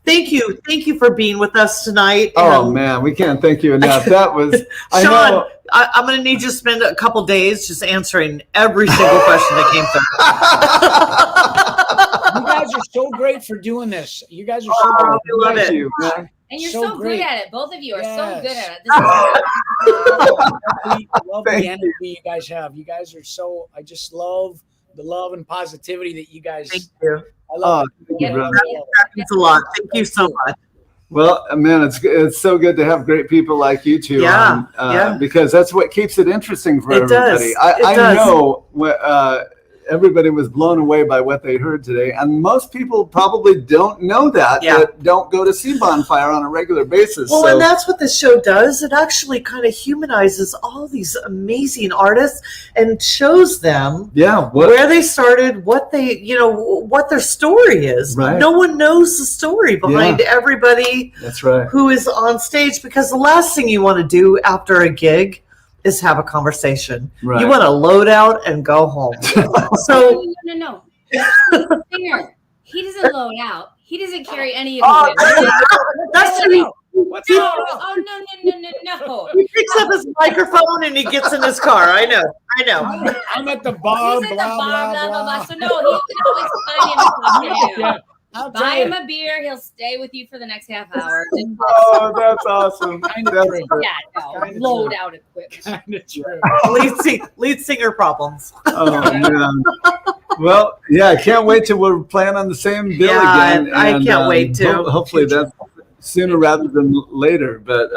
thank you for being with us tonight. Oh And, man, we can't thank you enough. That was I Sean, know. I'm going to need you to spend a couple days just answering every single question that came through. You guys are so great for doing this. You guys are so great. we love Thank it. you, man. And you're So so, great. good at it. Both of you are so Yes. good at it. This is Love Thank the energy you guys have. You guys are so. I just love the love and positivity that you guys. Thank you. I love it. thank you, I brother. love it. That means a lot. Thank you so much. Well, man, it's so good to have great people like you two Yeah, on, yeah. because that's what keeps it interesting for It does. everybody. It I does. know everybody was blown away by what they heard today, and most people probably don't know that don't go to see Bonfire on a regular basis. Well, so, and that's what this show does. It actually kind of humanizes all these amazing artists and shows them where they started, what what their story is. Right. No one knows the story behind everybody that's right. who is on stage, because the last thing you want to do after a gig is have a conversation. Right. You want to load out and go home. So no. He's a singer. He doesn't load out. He doesn't carry any of it. that's true. What's He- up? Oh no. He picks up his microphone and he gets in his car. I know. I'm at the bar. He's at the blah, bar, blah, blah. So no, he can always find him and talk to you. Yeah, I'll tell Buy you. him a beer. He'll stay with you for the next half hour. Oh, that's awesome. Kind of That's true. great. Yeah, no. Kinda Load true. out equipment. Kind of true. Lead singer problems. Oh man. Well, yeah, I can't wait till we're playing on the same bill Yeah, again. I can't wait to. Hopefully that's sooner rather than later. But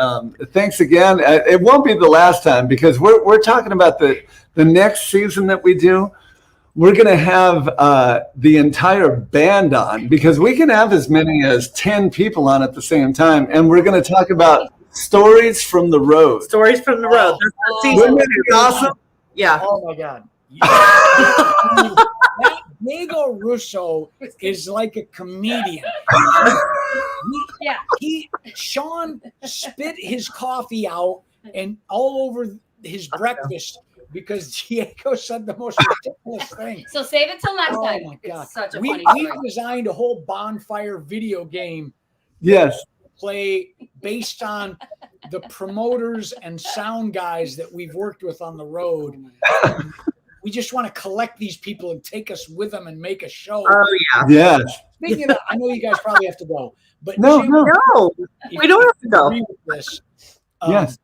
thanks again. It won't be the last time because we're talking about the next season that we do. We're going to have the entire band on because we can have as many as 10 people on at the same time. And we're going to talk about stories from the road. Stories from the road. Wouldn't it be awesome? Yeah. Oh my God. That Diego Russo is like a comedian. Sean spit his coffee out and all over his breakfast because Diego said the most ridiculous thing. So save it till next time. Oh my God. It's such a We funny story. designed a whole Bonfire video game. Yes. Play based on the promoters and sound guys that we've worked with on the road. We just want to collect these people and take us with them and make a show. Oh yeah. Yes. Speaking of, I know you guys probably have to go, but No, Jim, No, if we don't have to you go. agree with this, Yes.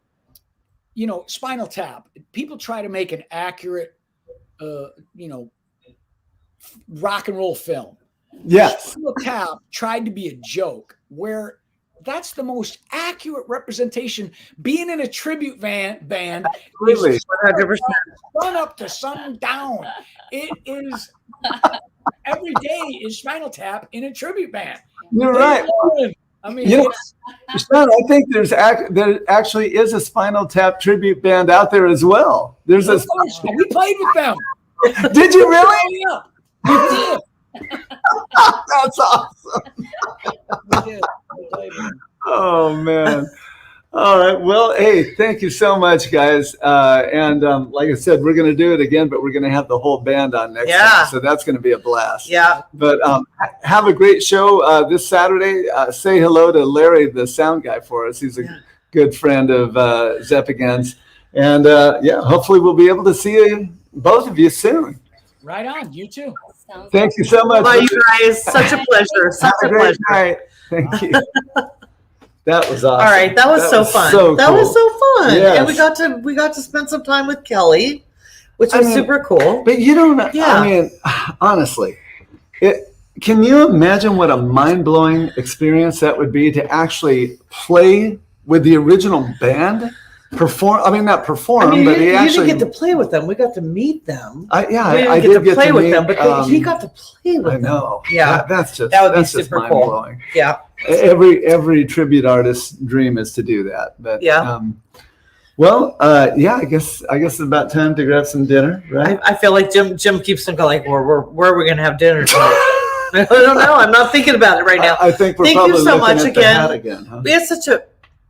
you know, Spinal Tap. People try to make an accurate, rock and roll film. Yes. Spinal Tap tried to be a joke where that's the most accurate representation. Being in a tribute band Absolutely. is 100%. sun up to sundown. It is every day is Spinal Tap in a tribute band. You're right. I mean, You know, Sean, I think there actually is a Spinal Tap tribute band out there as well. There's a. we played with them. Did you really? Yeah, we did. That's awesome. We did. We played with them. Oh man. All right. Well, hey, thank you so much, guys. And like I said, we're going to do it again, but we're going to have the whole band on next time. So that's going to be a blast. Yeah. But have a great show this Saturday. Say hello to Larry, the sound guy for us. He's a good friend of Zepp Again's. And hopefully we'll be able to see you, both of you soon. Right on. You too. Thank you so much. Bye, you guys. Such a pleasure. Such Have a a great pleasure. night. Thank you. That was awesome. All right, that was so fun. So that cool. was so fun, Yes. and we got to spend some time with Kelly, which was super cool. But you don't. Yeah. I mean, honestly, can you imagine what a mind-blowing experience that would be to actually play with the original band? Perform. I mean, not perform, but you he actually didn't get to play with them. We got to meet them. I we did didn't get to play with meet, them, but he got to play with I them. know. Yeah. That's just That would be that's just super cool. mind-blowing. Yeah. Every tribute artist's dream is to do that. But Yeah. I guess it's about time to grab some dinner, right? I feel like Jim keeps thinking like, where are we going to have dinner tonight? I don't know. I'm not thinking about it right now. I think we're Thank probably you so looking much at the hat again. Huh? We had such a.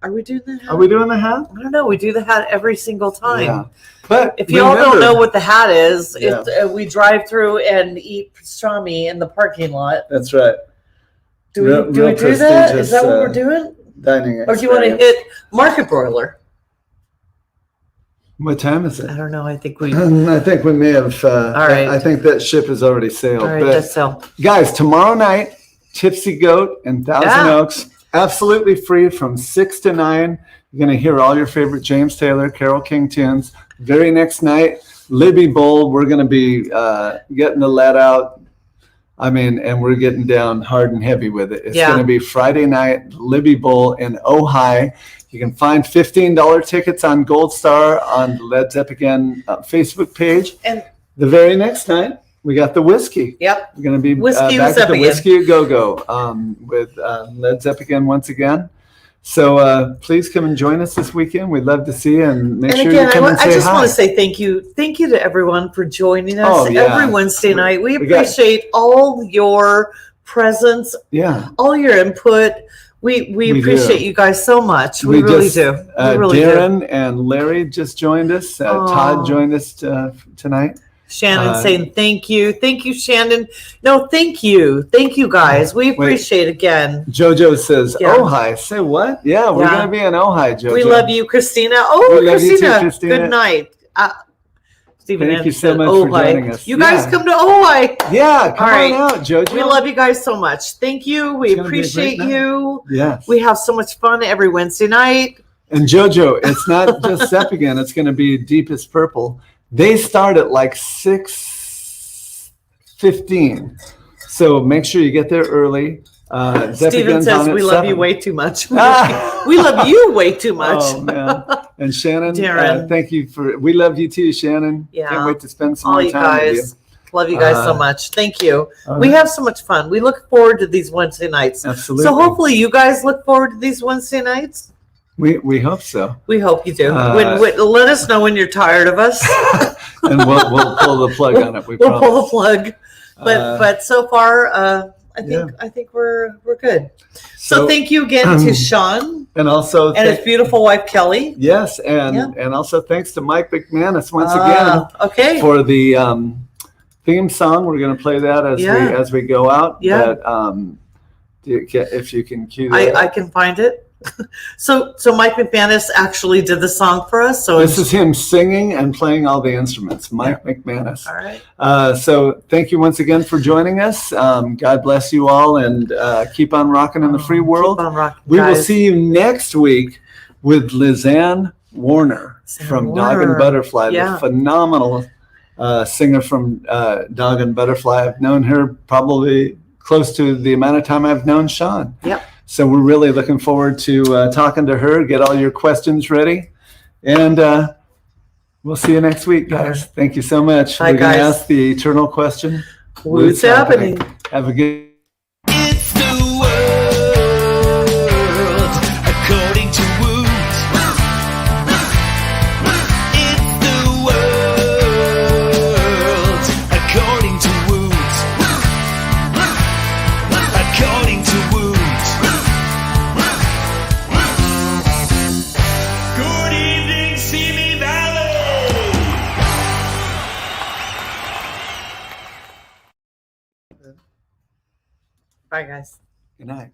Are we doing the hat? Are we doing the hat? I don't know. We do the hat every single time. Yeah. But If you all don't remember- know what the hat is, Yeah. we drive through and eat pastrami in the parking lot. That's right. Do we Real do that? Is prestigious, that what we're doing? Dining Or do you want to experience. hit Market Broiler? What time is it? I don't know. I think we. I think we may have. All right. I think that ship has already sailed. All right, but that's so. guys, tomorrow night, Tipsy Goat and Thousand Yeah. Oaks, absolutely free from 6 to 9. You're going to hear all your favorite James Taylor, Carole King tunes. Very next night, Libby Bowl. We're going to be getting the let out. I mean, and we're getting down hard and heavy with it. It's Yeah. going to be Friday night, Libby Bowl in Ojai. You can find $15 tickets on Gold Star on the Led Zeppelin Facebook page. And the very next night, we got the whiskey. Yep. We're going to be Whiskey back at the Zeppelin. Whiskey A Go-Go with Led Zeppelin once again. So please come and join us this weekend. We'd love to see you and make And sure again, you come and I say just hi. want to say thank you. Thank you to everyone for joining us Oh, yeah. every Wednesday night. We we got- appreciate all your presence, Yeah. all your input. We We appreciate do. you guys so much. We really just, do. We really do. Darren and Larry just joined us. Todd Oh. joined us tonight. Shannon saying thank you. Thank you, Shannon. No, thank you. Thank you, guys. We appreciate it again. JoJo says, Yeah. Ojai. Say what? Yeah, we're Yeah. going to be in Ojai, JoJo. We love you, Christina. Oh, We love you too, Christina. Christina. Good night. Stephen Thank you Anderson so said, much for joining us. You guys Yeah. come to Ojai. Yeah, come All right. on out, JoJo. We love you guys so much. Thank you. We It's gonna be a great appreciate night. you. Yes. We have so much fun every Wednesday night. And JoJo, it's not just Zepp again. It's going to be Deepest Purple. They start at like 6:30 15. So make sure you get there early. Steven says we love you way too much. We love you way too much. Oh, man. And Shannon, Darren. thank you we love you too, Shannon. Yeah. Can't wait to spend some All more you time with you. guys. Love you guys so much. Thank you. all We right. have so much fun. We look forward to these Wednesday nights. Absolutely. So hopefully you guys look forward to these Wednesday nights. We hope so. We hope you do. Uh, Let us know when you're tired of us. And we'll pull the plug on it. We We'll promise. pull the plug. But so far, I think we're good. So thank you again to Sean and also and his beautiful wife Kelly. yes, and also thanks to Mike McManus once again Okay. for the theme song. We're going to play that as we go out. Yeah. But, if you can cue that. I can find it. So Mike McManus actually did the song for us. So This is him singing and playing all the instruments. Mike McManus. all right. So thank you once again for joining us. God bless you all, and keep on rocking in the free world. Keep on rocking, We will guys. see you next week with Lizanne Warner from Dog and Warner. Butterfly, Yeah. the phenomenal singer from Dog and Butterfly. I've known her probably close to the amount of time I've known Sean. Yep. So we're really looking forward to talking to her. Get all your questions ready. And we'll see you next week, guys. Thank you so much. Bye, We're going to guys. ask the eternal question. What's happening? Have a good It's the world according to Woot. It's the world according to Woot. According to Woot. Good evening, Simi Valley. Bye, guys. night.